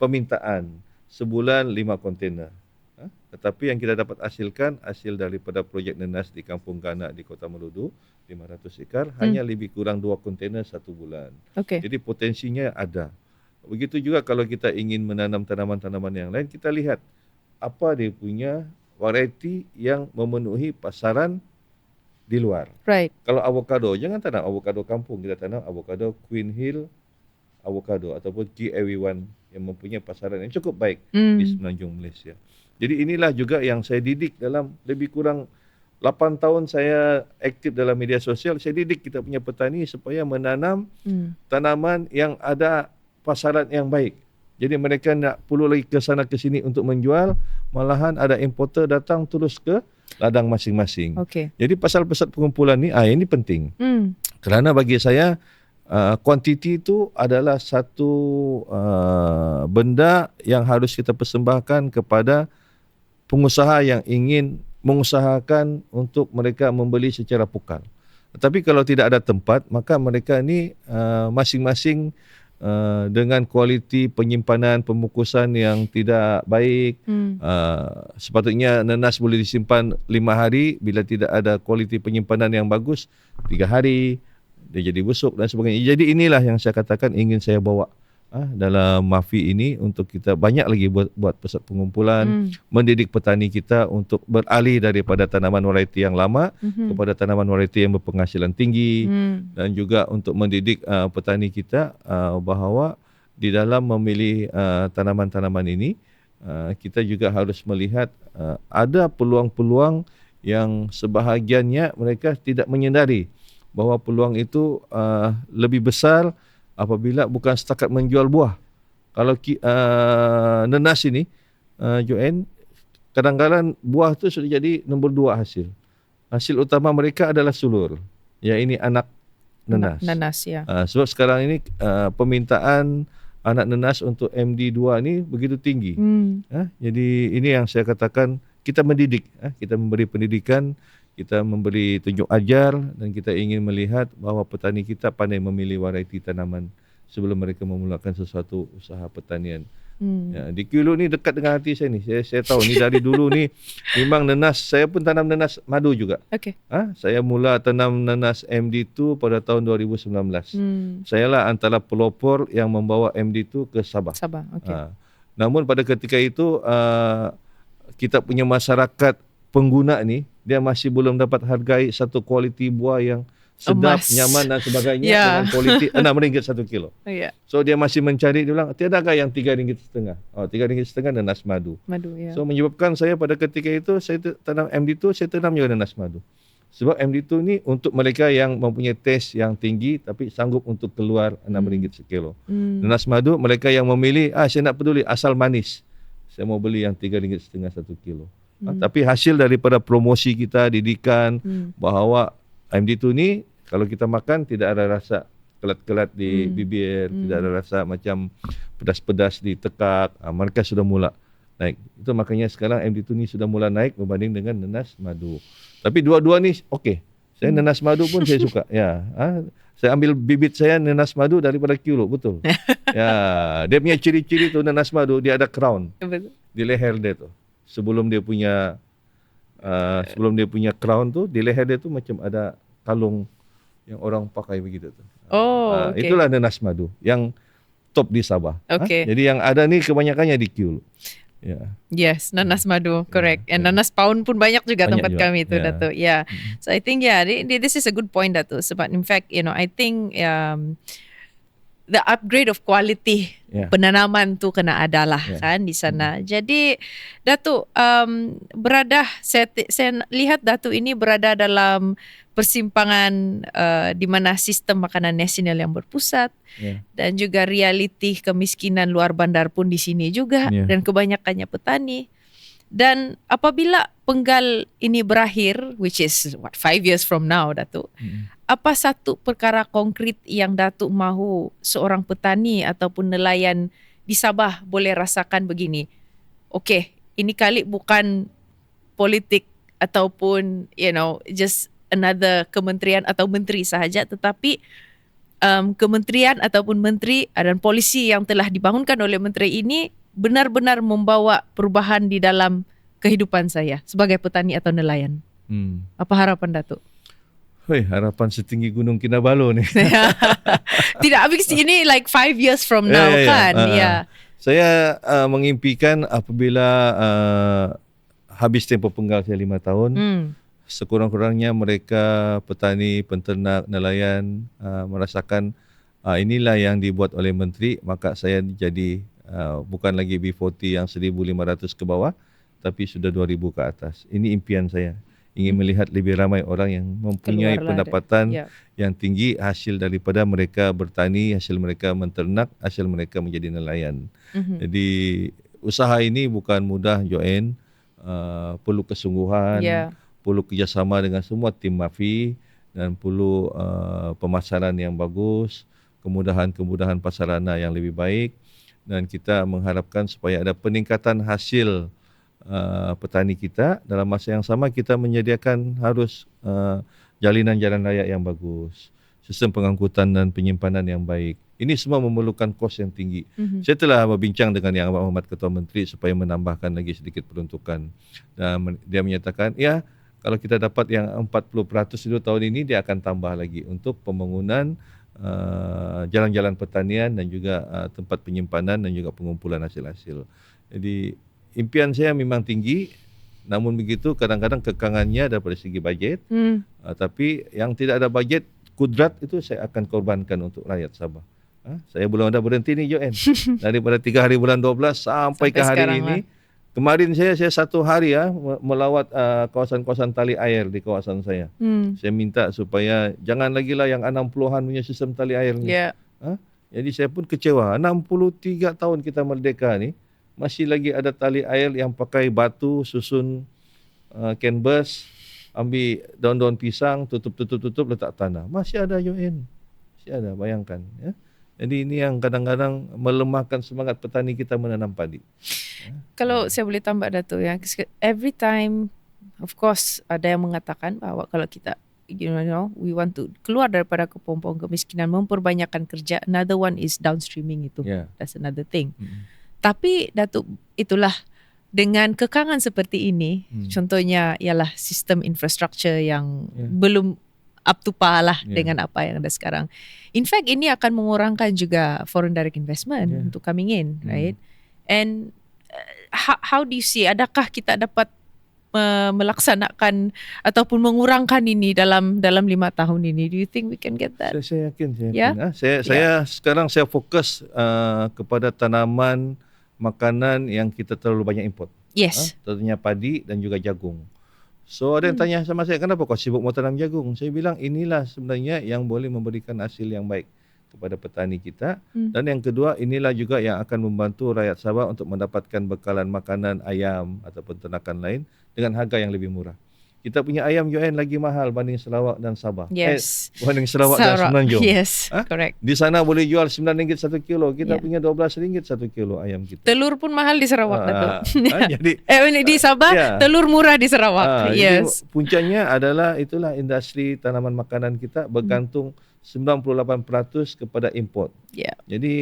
Speaker 2: permintaan sebulan 5 kontainer. Tetapi yang kita dapat hasilkan hasil daripada projek nenas di Kampung Kanak di Kota Maludu 500 ekar hanya lebih kurang 2 kontainer 1 bulan. Jadi potensinya ada. Begitu juga kalau kita ingin menanam tanaman-tanaman yang lain, kita lihat apa dia punya variety yang memenuhi pasaran di luar. Kalau avocado, jangan tanam avocado kampung, kita tanam avocado Queen Hill avocado ataupun KAV1 yang mempunyai pasaran yang cukup baik di semenanjung Malaysia. Jadi inilah juga yang saya didik dalam lebih kurang 8 tahun saya aktif dalam media sosial. Saya didik kita punya petani supaya menanam tanaman yang ada pasaran yang baik. Jadi mereka nak perlu lagi ke sana ke sini untuk menjual, malahan ada importer datang terus ke ladang masing-masing. Jadi pasal pusat pengumpulan ni ini penting. Kerana bagi saya kuantiti itu adalah satu benda yang harus kita persembahkan kepada pengusaha yang ingin mengusahakan untuk mereka membeli secara pukal. Tetapi kalau tidak ada tempat, maka mereka ni masing-masing dengan kualiti penyimpanan pemukusan yang tidak baik. Sepatutnya nenas boleh disimpan 5 hari, bila tidak ada kualiti penyimpanan yang bagus 3 hari dia jadi busuk dan sebagainya. Jadi inilah yang saya katakan ingin saya bawa dalam Mafi ini untuk kita banyak lagi buat pusat pengumpulan, mendidik petani kita untuk beralih daripada tanaman variety yang lama kepada tanaman variety yang berpenghasilan tinggi, dan juga untuk mendidik petani kita bahawa di dalam memilih tanaman-tanaman ini kita juga harus melihat ada peluang-peluang yang sebahagiannya mereka tidak menyedari bahawa peluang itu lebih besar apabila bukan setakat menjual buah. Kalau nenas ini, Joanne, kadang-kadang buah tu sudah jadi nombor 2 hasil. Hasil utama mereka adalah sulur. Ya, ini anak nenas.
Speaker 1: Nenas, ya.
Speaker 2: Sebab sekarang ini permintaan anak nenas untuk MD2 ni begitu tinggi. Jadi ini yang saya katakan, kita mendidik, kita memberi pendidikan, kita memberi tunjuk ajar, dan kita ingin melihat bahawa petani kita pandai memilih variety tanaman sebelum mereka memulakan sesuatu usaha pertanian. Ya, di Kilo ni dekat dengan hati saya ni. Saya tahu ni dari dulu ni memang nenas. Saya pun tanam nenas madu juga. Saya mula tanam nenas MD2 pada tahun 2019. Saya lah antara pelopor yang membawa MD2 ke Sabah. Namun pada ketika itu kita punya masyarakat pengguna ni dia masih belum dapat hargai satu kualiti buah yang sedap, nyaman dan sebagainya dengan kualiti RM6 1 kilo. So dia masih mencari, dia bilang tiadakah yang RM3.5? RM3.5 nenas madu. So menyebabkan saya pada ketika itu saya tanam MD2, saya tanam juga nenas madu. Sebab MD2 ni untuk mereka yang mempunyai taste yang tinggi tapi sanggup untuk keluar RM6 sekilo. Nenas madu mereka yang memilih saya nak peduli asal manis, saya mau beli yang RM3.5 1 kilo. Tapi hasil daripada promosi kita, didikan bahawa MD2 ni kalau kita makan tidak ada rasa kelat-kelat di bibir, tidak ada rasa macam pedas-pedas di tekak, mereka sudah mula naik. Itu makanya sekarang MD2 ni sudah mula naik berbanding dengan nenas madu. Tapi dua-dua ni okey. Saya nenas madu pun saya suka. Ya, saya ambil bibit saya nenas madu daripada Kilo, betul. Ya, dia punya ciri-ciri tu nenas madu, dia ada crown di leher dia tu. Sebelum dia punya crown tu, di leher dia tu macam ada kalung yang orang pakai begitu tu. Itulah nenas madu yang top di Sabah. Jadi yang ada ni kebanyakannya di Kilo.
Speaker 1: Yes, nanas madu, correct. And nanas paun pun banyak juga tempat kami tu, Dato'. So I think this is a good point, Dato'. Sebab in fact, I think the upgrade of quality penanaman tu kena ada lah kan di sana. Jadi Datuk saya lihat Datuk ini berada dalam persimpangan di mana sistem makanan nasional yang berpusat dan juga realiti kemiskinan luar bandar pun di sini juga dan kebanyakannya petani. Dan apabila penggal ini berakhir, which is 5 years from now, Datuk, apa satu perkara konkret yang Datuk mahu seorang petani ataupun nelayan di Sabah boleh rasakan begini? Okay, ini kali bukan politik ataupun just another kementerian atau menteri sahaja, tetapi kementerian ataupun menteri dan polisi yang telah dibangunkan oleh menteri ini benar-benar membawa perubahan di dalam kehidupan saya sebagai petani atau nelayan. Apa harapan Datuk?
Speaker 2: Harapan setinggi Gunung Kinabalu nih.
Speaker 1: Tidak, habis ini like 5 years from now kan?
Speaker 2: Saya mengimpikan apabila habis tempoh penggal saya 5 tahun, sekurang-kurangnya mereka petani, penternak, nelayan merasakan inilah yang dibuat oleh menteri, maka saya jadi bukan lagi B40 yang 1,500 ke bawah, tapi sudah 2,000 ke atas. Ini impian saya. Ingin melihat lebih ramai orang yang mempunyai pendapatan yang tinggi hasil daripada mereka bertani, hasil mereka menternak, hasil mereka menjadi nelayan. Jadi usaha ini bukan mudah, Joanne. Perlu kesungguhan, perlu kerjasama dengan semua tim MAFI dan perlu pemasaran yang bagus, kemudahan-kemudahan pasarana yang lebih baik. Dan kita mengharapkan supaya ada peningkatan hasil petani kita. Dalam masa yang sama kita menyediakan harus jalinan jalan raya yang bagus, sistem pengangkutan dan penyimpanan yang baik. Ini semua memerlukan kos yang tinggi. Saya telah berbincang dengan Yang Amat Hormat Ketua Menteri supaya menambahkan lagi sedikit peruntukan. Dan dia menyatakan, kalau kita dapat yang 40% itu tahun ini, dia akan tambah lagi untuk pembangunan jalan-jalan pertanian dan juga tempat penyimpanan dan juga pengumpulan hasil-hasil. Jadi impian saya memang tinggi, namun begitu kadang-kadang kekangannya daripada segi bajet. Tapi yang tidak ada bajet, kudrat itu saya akan korbankan untuk rakyat Sabah. Saya belum ada berhenti ni, Joanne. Daripada 3 hari bulan 12 sampai ke hari ini. Kemarin saya 1 hari melawat kawasan-kawasan tali air di kawasan saya. Saya minta supaya jangan lagi lah yang 60-an punya sistem tali air ni. Jadi saya pun kecewa. 63 tahun kita merdeka ni, masih lagi ada tali air yang pakai batu, susun canvas, ambil daun-daun pisang, tutup, letak tanah. Masih ada, Joanne. Masih ada, bayangkan. Jadi ini yang kadang-kadang melemahkan semangat petani kita menanam padi.
Speaker 1: Kalau saya boleh tambah, Datuk, every time, of course, ada yang mengatakan bahawa kalau kita, we want to keluar daripada kepompong kemiskinan, memperbanyakkan kerja. Another one is downstreaming itu. That's another thing. Tapi Datuk, itulah dengan kekangan seperti ini, contohnya ialah sistem infrastruktur yang belum up to par lah dengan apa yang ada sekarang. In fact, ini akan mengurangkan juga foreign direct investment untuk coming in, right? And how do you see, adakah kita dapat melaksanakan ataupun mengurangkan ini dalam 5 tahun ini? Do you think we can get that?
Speaker 2: Saya yakin. Saya sekarang saya fokus kepada tanaman makanan yang kita terlalu banyak import. Tentunya padi dan juga jagung. So ada yang tanya sama saya, kenapa kau sibuk mau tanam jagung? Saya bilang inilah sebenarnya yang boleh memberikan hasil yang baik kepada petani kita. Dan yang kedua, inilah juga yang akan membantu rakyat Sabah untuk mendapatkan bekalan makanan ayam ataupun ternakan lain dengan harga yang lebih murah. Kita punya ayam Joanne lagi mahal banding Sarawak dan Sabah. Banding Sarawak dan Semenanjung.
Speaker 1: Correct.
Speaker 2: Di sana boleh jual RM9 1 kilo. Kita punya RM12 1 kilo ayam kita.
Speaker 1: Telur pun mahal di Sarawak, Datuk.
Speaker 2: Jadi
Speaker 1: di Sabah, telur murah di Sarawak.
Speaker 2: Jadi puncanya adalah itulah industri tanaman makanan kita bergantung 98% kepada import. Jadi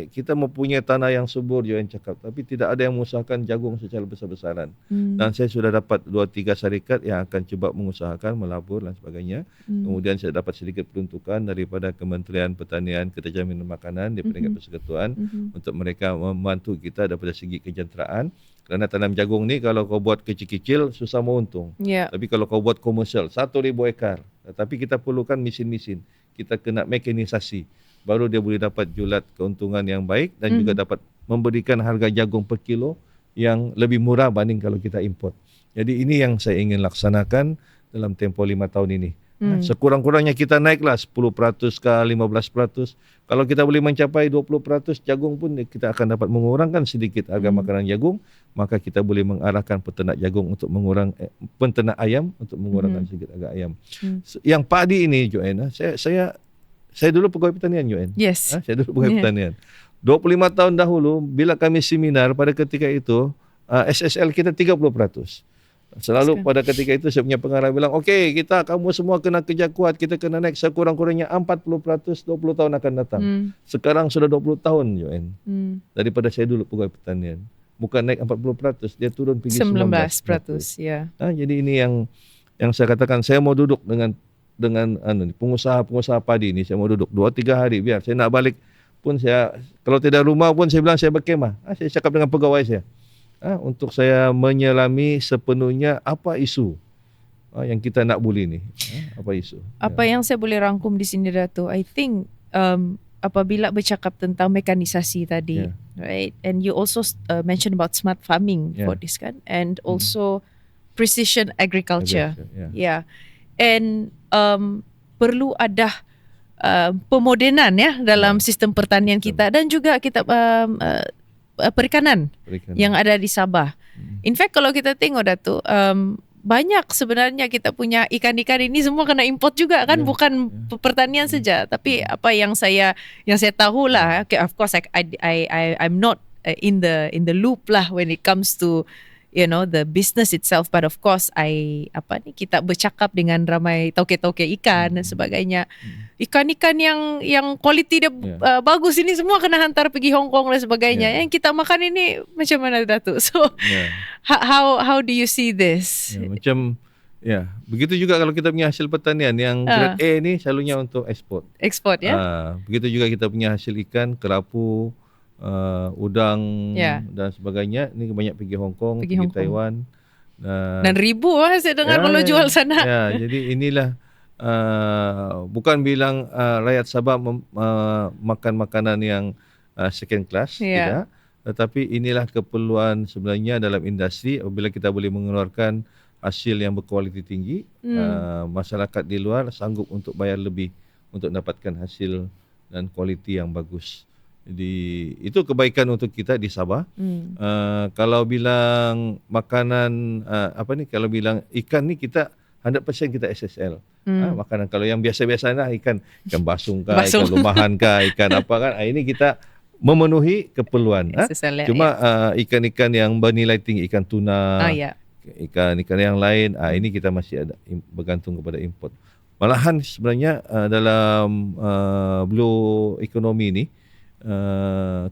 Speaker 2: kita mempunyai tanah yang subur, Joanne cakap, tapi tidak ada yang mengusahakan jagung secara besar-besaran. Dan saya sudah dapat 2-3 syarikat yang akan cuba mengusahakan melabur dan sebagainya. Kemudian saya dapat sedikit peruntukan daripada Kementerian Pertanian, Keterjaminan Makanan di peringkat persekutuan untuk mereka membantu kita daripada segi kejahteraan. Kerana tanam jagung ni kalau kau buat kecil-kecil susah mau untung. Tapi kalau kau buat komersial 1,000 ekar, tapi kita perlukan mesin-mesin. Kita kena mekanisasi. baru dia boleh dapat julat keuntungan yang baik dan juga dapat memberikan harga jagung per kilo yang lebih murah banding kalau kita import. Jadi ini yang saya ingin laksanakan dalam tempoh 5 tahun ini. Sekurang-kurangnya kita naiklah 10% ke 15%. Kalau kita boleh mencapai 20% jagung pun kita akan dapat mengurangkan sedikit harga makanan jagung, maka kita boleh mengarahkan peternak jagung untuk peternak ayam untuk mengurangkan sedikit harga ayam. Yang padi ini Joanna, saya dulu pegawai pertanian Joanna.
Speaker 1: Yes.
Speaker 2: Saya dulu pegawai pertanian. 25 tahun dahulu bila kami seminar pada ketika itu SSL kita 30%. Selalu pada ketika itu saya punya pengarah bilang, okey, kamu semua kena kerja kuat, kita kena naik sekurang-kurangnya 40%, 20 tahun akan datang. Sekarang sudah 20 tahun, Joanne. Daripada saya dulu pegawai pertanian. Bukan naik 40%, dia turun pergi 19%.
Speaker 1: Ya.
Speaker 2: Jadi ini yang saya katakan, saya mau duduk dengan pengusaha-pengusaha padi ini, saya mau duduk 2-3 hari, biar saya nak balik pun saya, kalau tidak rumah pun saya bilang saya berkemah. Saya cakap dengan pegawai saya. Untuk saya menyelami sepenuhnya apa isu yang kita nak bully ni. Apa isu.
Speaker 1: Apa yang saya boleh rangkum di sini Dato', I think apabila bercakap tentang mekanisasi tadi, right? And you also mentioned about smart farming for this kan, and also precision agriculture. Yeah. And perlu ada pemodenan dalam sistem pertanian kita dan juga kita perikanan yang ada di Sabah. In fact kalau kita tengok Dato', banyak sebenarnya kita punya ikan-ikan ini semua kena import juga kan, bukan pertanian saja. Tapi apa yang saya tahulah, okay, of course I'm not in the loop lah when it comes to the business itself, but of course kita bercakap dengan ramai tauke-tauke ikan dan sebagainya. Ikan-ikan yang kualiti dia bagus ini semua kena hantar pergi Hong Kong dan sebagainya. Yang kita makan ini macam mana Datuk? So how do you see this?
Speaker 2: Begitu juga kalau kita punya hasil pertanian yang grade A ni selalunya untuk ekspor.
Speaker 1: Ekspor ya.
Speaker 2: Begitu juga kita punya hasil ikan, kerapu, udang dan sebagainya, ini banyak pergi Hong Kong, pergi Taiwan.
Speaker 1: Dan ribu saya dengar kalau jual sana.
Speaker 2: Jadi inilah bukan bilang rakyat Sabah makan makanan yang second class, tidak. Tetapi inilah keperluan sebenarnya dalam industri. Apabila kita boleh mengeluarkan hasil yang berkualiti tinggi, masyarakat di luar sanggup untuk bayar lebih untuk dapatkan hasil dan kualiti yang bagus. Jadi itu kebaikan untuk kita di Sabah. Kalau bilang makanan kalau bilang ikan ni kita 100% kita SSL. Makanan kalau yang biasa-biasa lah ikan basung kah, ikan lumahan kah, ikan apa kan, ini kita memenuhi keperluan. Cuma ikan-ikan yang bernilai tinggi, ikan tuna, ikan-ikan yang lain, ini kita masih ada bergantung kepada import. Malahan sebenarnya dalam blue economy ni,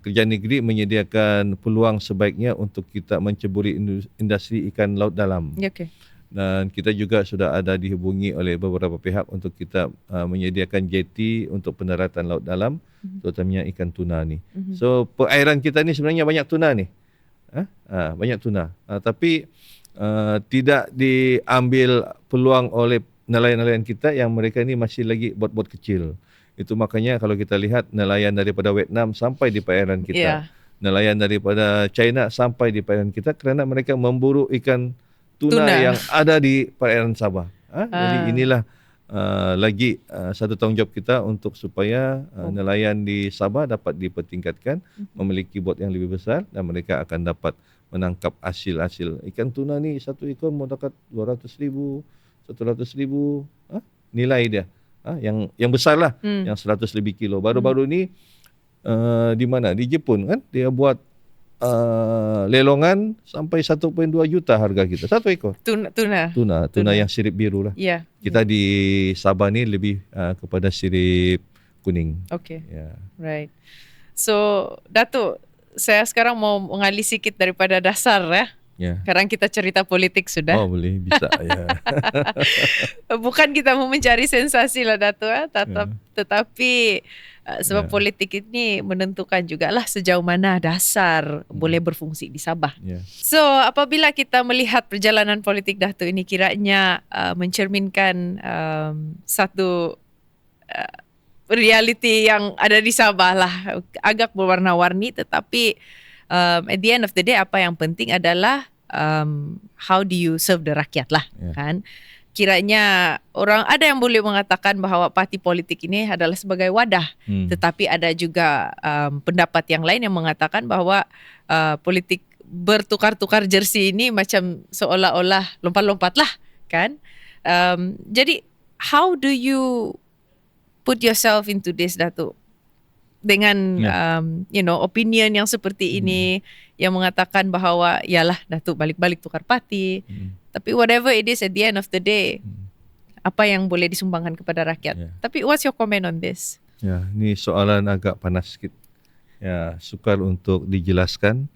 Speaker 2: kerajaan negeri menyediakan peluang sebaiknya untuk kita menceburi industri ikan laut dalam. Dan kita juga sudah ada dihubungi oleh beberapa pihak untuk kita menyediakan jeti untuk pendaratan laut dalam, terutamanya ikan tuna ni. So perairan kita ni sebenarnya banyak tuna ni. Banyak tuna. Tapi tidak diambil peluang oleh nelayan-nelayan kita yang mereka ni masih lagi bot-bot kecil. Itu makanya kalau kita lihat nelayan daripada Vietnam sampai di perairan kita, nelayan daripada China sampai di perairan kita kerana mereka memburu ikan tuna yang ada di perairan Sabah. Jadi inilah lagi satu tanggungjawab kita untuk supaya nelayan di Sabah dapat dipertingkatkan, memiliki bot yang lebih besar dan mereka akan dapat menangkap hasil-hasil. Ikan tuna ni satu ekor mau dekat 200,000, 100,000 nilai dia. Yang besar lah, yang 100 lebih kilo. Baru-baru ni di mana? Di Jepun kan, dia buat lelongan sampai 1.2 juta harga kita. Satu ekor. Tuna yang sirip biru lah. Kita di Sabah ni lebih kepada sirip kuning.
Speaker 1: Okay. Right. So, Datuk, saya sekarang mau mengalih sikit daripada dasar Sekarang kita cerita politik sudah.
Speaker 2: Oh boleh, bisa.
Speaker 1: Bukan kita mau mencari sensasi lah Datuk, tetapi sebab politik ini menentukan jugalah sejauh mana dasar boleh berfungsi di Sabah. So apabila kita melihat perjalanan politik Datuk ini kiranya mencerminkan satu reality yang ada di Sabah lah. Agak berwarna-warni, tetapi at the end of the day apa yang penting adalah how do you serve the rakyat lah, kan? Kiranya orang ada yang boleh mengatakan bahawa parti politik ini adalah sebagai wadah, tetapi ada juga pendapat yang lain yang mengatakan bahawa politik bertukar-tukar jersey ini macam seolah-olah lompat-lompat lah, kan? Jadi how do you put yourself into this, Datuk? Dengan opinion yang seperti ini yang mengatakan bahawa yalah Datuk balik-balik tukar parti, tapi whatever it is at the end of the day, apa yang boleh disumbangkan kepada rakyat. Tapi what's your comment on this?
Speaker 2: Ya, ini soalan agak panas sikit. Ya, sukar untuk dijelaskan.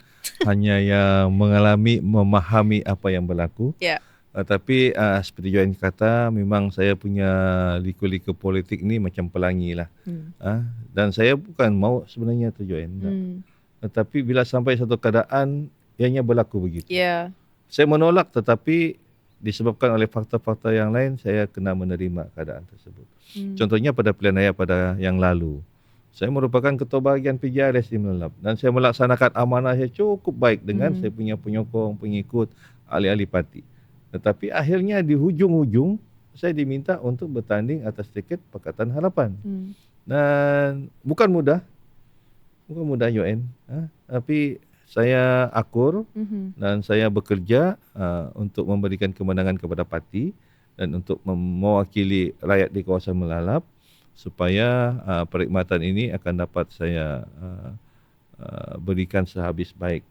Speaker 2: Hanya yang mengalami, memahami apa yang berlaku. Tapi seperti Joanne kata, memang saya punya liku-liku politik ni macam pelangi lah. Dan saya bukan mau sebenarnya tu Joanne. Tetapi bila sampai satu keadaan, ianya berlaku begitu. Saya menolak, tetapi disebabkan oleh fakta-fakta yang lain, saya kena menerima keadaan tersebut. Contohnya pada pilihan raya pada yang lalu. Saya merupakan ketua bahagian PJRS di Melalap. Dan saya melaksanakan amanah saya cukup baik dengan saya punya penyokong, pengikut, ahli-ahli parti. Tetapi akhirnya di hujung-hujung, saya diminta untuk bertanding atas tiket Pakatan Harapan. Dan bukan mudah Joanne. Tapi saya akur dan saya bekerja untuk memberikan kemenangan kepada parti dan untuk mewakili rakyat di kawasan Melalap supaya perkhidmatan ini akan dapat saya berikan sehabis baik.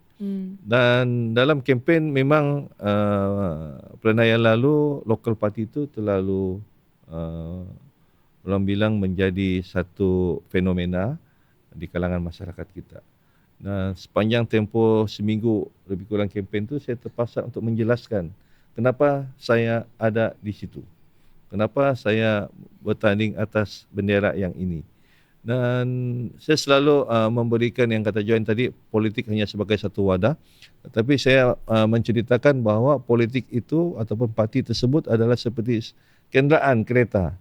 Speaker 2: Dan dalam kempen memang pilihan raya lalu lokal parti itu terlalu orang bilang menjadi satu fenomena di kalangan masyarakat kita. Dan sepanjang tempoh seminggu lebih kurang kempen itu saya terpaksa untuk menjelaskan kenapa saya ada di situ. Kenapa saya bertanding atas bendera yang ini. Dan saya selalu memberikan yang kata Joanne tadi, politik hanya sebagai satu wadah. Tapi saya menceritakan bahawa politik itu ataupun parti tersebut adalah seperti kenderaan kereta.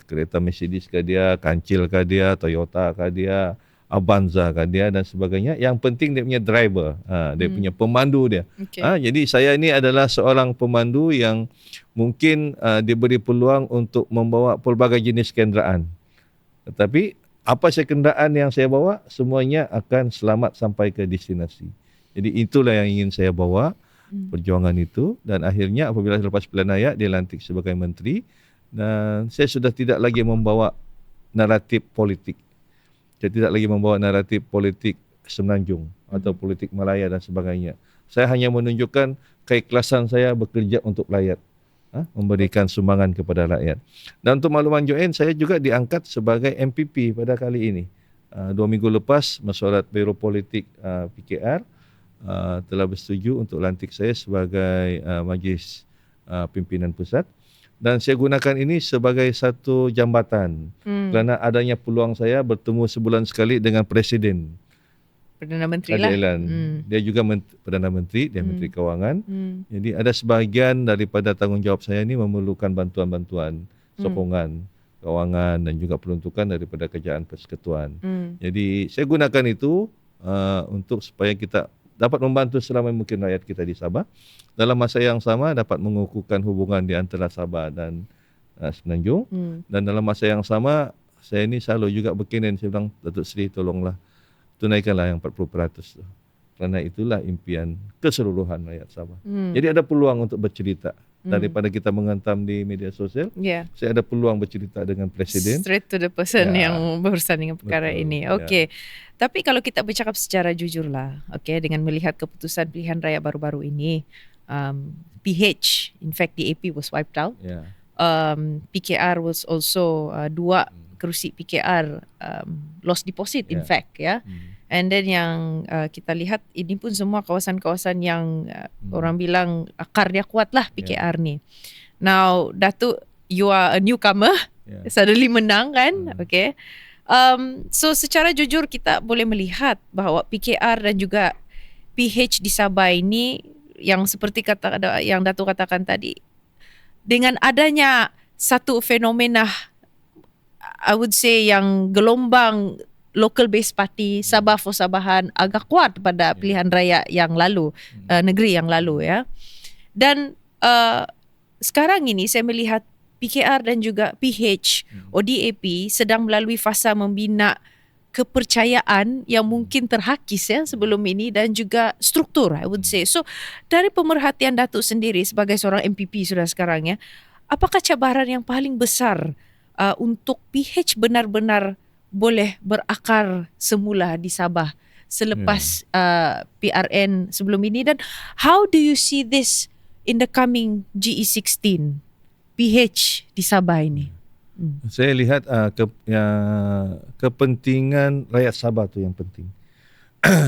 Speaker 2: Kereta Mercedes kah dia, Kancil kah dia, Toyota kah dia, Avanza kah dia dan sebagainya. Yang penting dia punya driver, dia punya pemandu dia. Jadi saya ini adalah seorang pemandu yang mungkin diberi peluang untuk membawa pelbagai jenis kenderaan. Tetapi apa saja kenderaan yang saya bawa, semuanya akan selamat sampai ke destinasi. Jadi itulah yang ingin saya bawa, perjuangan itu. Dan akhirnya apabila selepas pilihan raya, dia lantik sebagai menteri. Dan saya sudah tidak lagi membawa naratif politik. Saya tidak lagi membawa naratif politik Semenanjung atau politik Malaya dan sebagainya. Saya hanya menunjukkan keikhlasan saya bekerja untuk rakyat. Memberikan sumbangan kepada rakyat. Dan untuk makluman Joanne, saya juga diangkat sebagai MPP pada kali ini. 2 minggu lepas, mesyuarat Biro Politik PKR telah bersetuju untuk lantik saya sebagai Majlis Pimpinan Pusat. Dan saya gunakan ini sebagai satu jambatan kerana adanya peluang saya bertemu sebulan sekali dengan Presiden.
Speaker 1: Perdana Menteri lah.
Speaker 2: Dia juga Perdana Menteri, dia Menteri Kewangan. Jadi ada sebahagian daripada tanggungjawab saya ini memerlukan bantuan-bantuan, sokongan, kewangan dan juga peruntukan daripada kerajaan persekutuan. Jadi saya gunakan itu untuk supaya kita dapat membantu selama mungkin rakyat kita di Sabah. Dalam masa yang sama dapat mengukuhkan hubungan di antara Sabah dan Semenanjung. Dan dalam masa yang sama saya ini selalu juga berkenan, saya bilang, Datuk Seri tolonglah tunaikanlah yang 40% tu. Kerana itulah impian keseluruhan rakyat Sabah. Jadi ada peluang untuk bercerita. Daripada kita menghentam di media sosial, saya ada peluang bercerita dengan Presiden.
Speaker 1: Straight to the person yang berurusan dengan perkara ini. Okey. Tapi kalau kita bercakap secara jujur lah, dengan melihat keputusan pilihan raya baru-baru ini, PH, in fact DAP was wiped out. PKR was also 2 kerusi PKR lost deposit in fact and then yang kita lihat ini pun semua kawasan-kawasan yang orang bilang akar dia kuat lah PKR ni. Now Datuk, you are a newcomer, suddenly menang kan. So secara jujur kita boleh melihat bahawa PKR dan juga PH di Sabah ini yang seperti yang Datuk katakan tadi, dengan adanya satu fenomena I would say yang gelombang local based party Sabah for Sabahan agak kuat pada pilihan raya yang lalu, negeri yang lalu ya. Dan sekarang ini saya melihat PKR dan juga PH ODAP sedang melalui fasa membina kepercayaan yang mungkin terhakis ya sebelum ini, dan juga struktur, I would say. So dari pemerhatian Datuk sendiri sebagai seorang MPP sudah sekarang ya, apakah cabaran yang paling besar untuk PH benar-benar boleh berakar semula di Sabah selepas PRN sebelum ini, dan how do you see this in the coming GE16 PH di Sabah ini?
Speaker 2: Saya lihat kepentingan rakyat Sabah tu yang penting.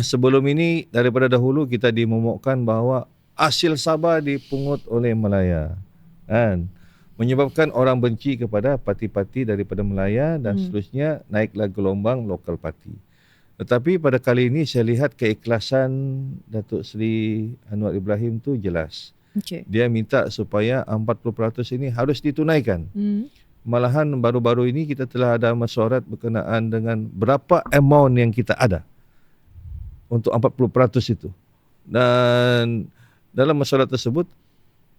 Speaker 2: Sebelum ini daripada dahulu kita dimomokkan bahawa hasil Sabah dipungut oleh Malaya, kan? Menyebabkan orang benci kepada parti-parti daripada Malaya dan seterusnya, naiklah gelombang lokal parti. Tetapi pada kali ini saya lihat keikhlasan Datuk Seri Anwar Ibrahim tu jelas.
Speaker 1: Okay.
Speaker 2: Dia minta supaya 40% ini harus ditunaikan. Malahan baru-baru ini kita telah ada mesyuarat berkenaan dengan berapa amount yang kita ada untuk 40% itu. Dan dalam mesyuarat tersebut,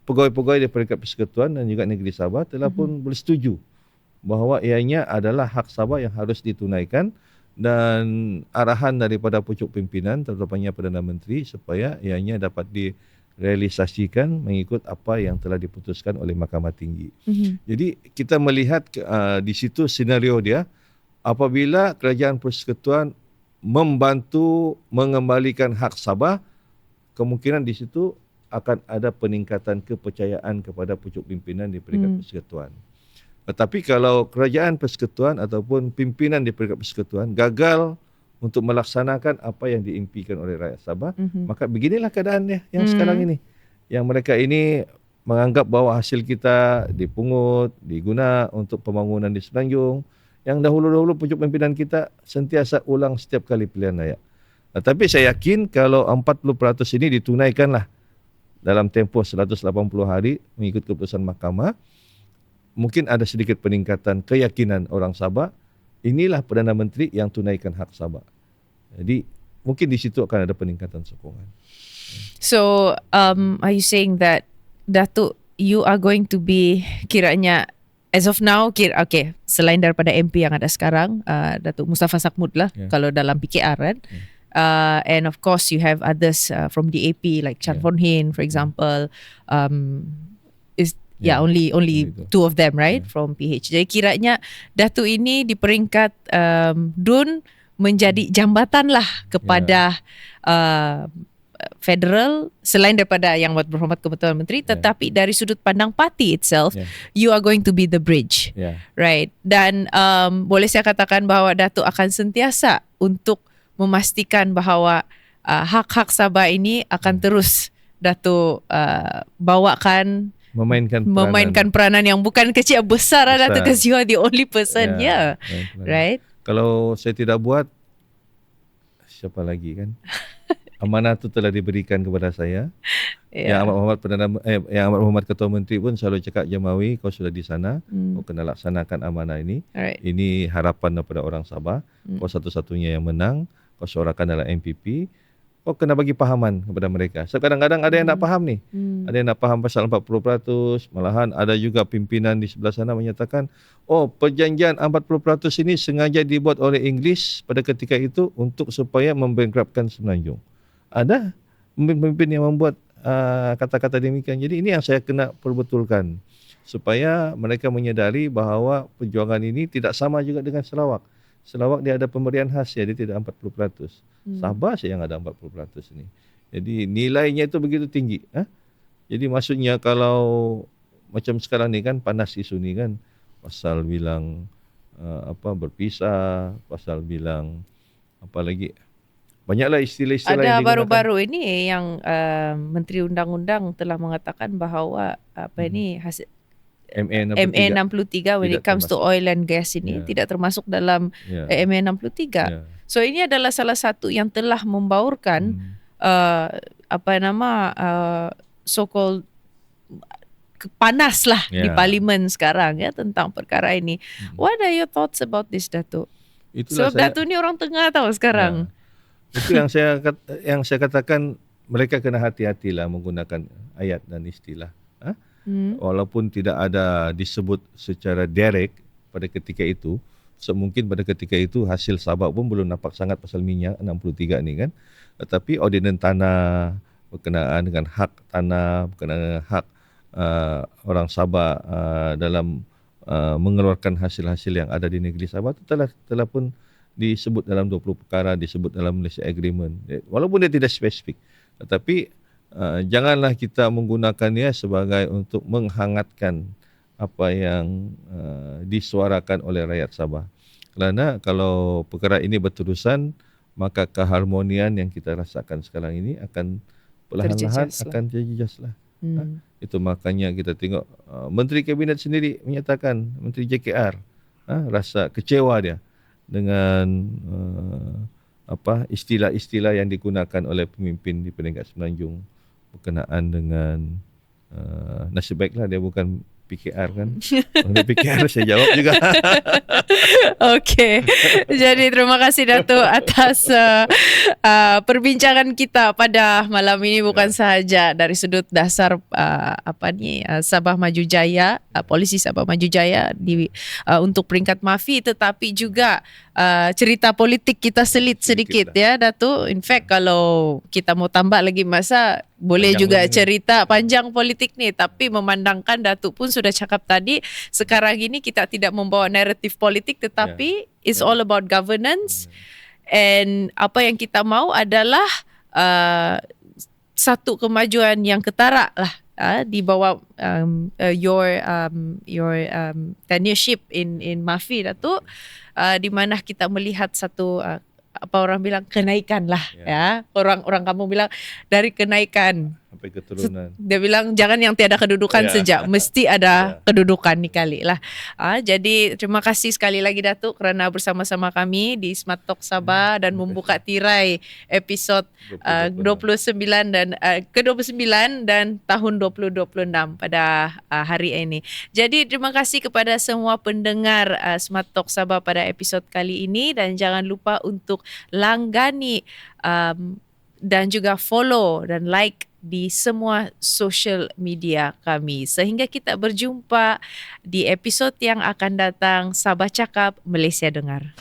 Speaker 2: pegawai-pegawai dari Peringkat Persekutuan dan juga Negeri Sabah telah pun bersetuju bahawa ianya adalah hak Sabah yang harus ditunaikan, dan arahan daripada pucuk pimpinan terutamanya Perdana Menteri supaya ianya dapat direalisasikan mengikut apa yang telah diputuskan oleh Mahkamah Tinggi. Jadi kita melihat di situ senario dia, apabila Kerajaan Persekutuan membantu mengembalikan hak Sabah, kemungkinan di situ akan ada peningkatan kepercayaan kepada pucuk pimpinan di Peringkat Persekutuan. Tetapi kalau Kerajaan Persekutuan ataupun pimpinan di Peringkat Persekutuan gagal untuk melaksanakan apa yang diimpikan oleh rakyat Sabah, maka beginilah keadaannya yang sekarang ini. Yang mereka ini menganggap bahawa hasil kita dipungut, diguna untuk pembangunan di Semenanjung. Yang dahulu-dahulu pucuk pimpinan kita sentiasa ulang setiap kali pilihan raya. Tetapi saya yakin kalau 40% ini ditunaikanlah dalam tempoh 180 hari mengikut keputusan mahkamah, mungkin ada sedikit peningkatan keyakinan orang Sabah, inilah Perdana Menteri yang tunaikan hak Sabah. Jadi mungkin di situ akan ada peningkatan sokongan.
Speaker 1: So are you saying that Datuk, you are going to be kiranya as of now, okay, selain daripada MP yang ada sekarang, Datuk Mustafa Sakmud lah, kalau dalam PKR kan, and of course you have others from DAP like Chan Von Hin, for example, only two of them, right, from PH. Jadi kiranya Datuk ini di peringkat DUN menjadi jambatan lah kepada federal, selain daripada yang berhormat Ketua Menteri, tetapi dari sudut pandang parti itself, you are going to be the bridge, right? Dan boleh saya katakan bahawa Datuk akan sentiasa untuk memastikan bahawa hak-hak Sabah ini akan terus Datuk bawakan, memainkan peranan yang bukan kecil, besar lah Datuk, because you are the only person here, right?
Speaker 2: Kalau saya tidak buat, siapa lagi kan? Amanah itu telah diberikan kepada saya. Yang amat hormat Ketua Menteri pun selalu cakap, Jamawi, kau sudah di sana, kau kena laksanakan amanah ini. Ini harapan daripada orang Sabah. Kau satu-satunya yang menang, kau suarakan dalam MPP. Kau kena bagi pahaman kepada mereka. So kadang-kadang ada yang nak faham ni. Ada yang nak faham pasal 40%. Malahan ada juga pimpinan di sebelah sana menyatakan, perjanjian 40% ini sengaja dibuat oleh Inggeris pada ketika itu untuk supaya membankruptkan Semenanjung. Ada pemimpin yang membuat kata-kata demikian. Jadi ini yang saya kena perbetulkan supaya mereka menyadari bahawa perjuangan ini tidak sama juga dengan Sarawak. Sarawak dia ada pemberian khas, dia tidak 40%. Sabah saja yang ada 40% ini. Jadi nilainya itu begitu tinggi. Jadi maksudnya kalau macam sekarang ni kan panas isu ni kan, pasal bilang berpisah, pasal bilang apa lagi, banyaklah istilah-istilah
Speaker 1: ada
Speaker 2: yang digunakan.
Speaker 1: Baru-baru ini yang Menteri Undang-Undang telah mengatakan bahawa ini hasil MA63 when it comes to oil and gas ini tidak termasuk dalam MA63. So ini adalah salah satu yang telah membaurkan so-called panas lah di
Speaker 2: Ya.
Speaker 1: parlimen sekarang ya tentang perkara ini. What are your thoughts about this, Datuk?
Speaker 2: Itulah
Speaker 1: Sebab Datuk ni orang tengah tahu sekarang.
Speaker 2: Itu yang saya katakan, mereka kena hati-hatilah menggunakan ayat dan istilah. Walaupun tidak ada disebut secara direct pada ketika itu, mungkin pada ketika itu hasil Sabah pun belum nampak sangat pasal minyak 63 ni kan. Tetapi ordinan tanah berkenaan dengan hak tanah, berkenaan dengan hak orang Sabah dalam mengeluarkan hasil-hasil yang ada di negeri Sabah itu telah pun disebut dalam 20 perkara, disebut dalam Malaysia Agreement. Walaupun dia tidak spesifik, tetapi janganlah kita menggunakannya sebagai untuk menghangatkan apa yang disuarakan oleh rakyat Sabah. Kerana kalau perkara ini berterusan, maka keharmonian yang kita rasakan sekarang ini akan perlahan-lahan akan terjejas lah. Itu makanya kita tengok Menteri Kabinet sendiri menyatakan, Menteri JKR rasa kecewa dia dengan istilah-istilah yang digunakan oleh pemimpin di Peringkat Semenanjung berkenaan dengan nasib baiklah dia bukan PKR kan. Kalau PKR saya jawab juga.
Speaker 1: Okey. Jadi terima kasih Datuk atas perbincangan kita pada malam ini, bukan sahaja dari sudut dasar Sabah Maju Jaya, polisi Sabah Maju Jaya untuk peringkat MAFI, tetapi juga cerita politik kita selit sedikit ya Datuk. In fact kalau kita mau tambah lagi masa boleh panjang juga cerita panjang politik ni, tapi memandangkan Datuk pun sudah cakap tadi, sekarang ini kita tidak membawa naratif politik, tetapi it's all about governance. And apa yang kita mau adalah satu kemajuan yang ketara lah di bawah your tenureship in MAFI Datuk, di mana kita melihat satu apa orang bilang kenaikan lah ya. Orang kamu bilang dari kenaikan
Speaker 2: sampai keturunan.
Speaker 1: Dia bilang jangan yang tiada kedudukan sejak, mesti ada kedudukan ni kali lah. Jadi terima kasih sekali lagi Datuk kerana bersama-sama kami di Smart Talk Sabah dan membuka tirai episod 29 dan ke-29 dan tahun 2026 pada hari ini. Jadi terima kasih kepada semua pendengar Smart Talk Sabah pada episod kali ini, dan jangan lupa untuk langgani dan juga follow dan like di semua social media kami. Sehingga kita berjumpa di episod yang akan datang. Sabah Cakap, Malaysia Dengar.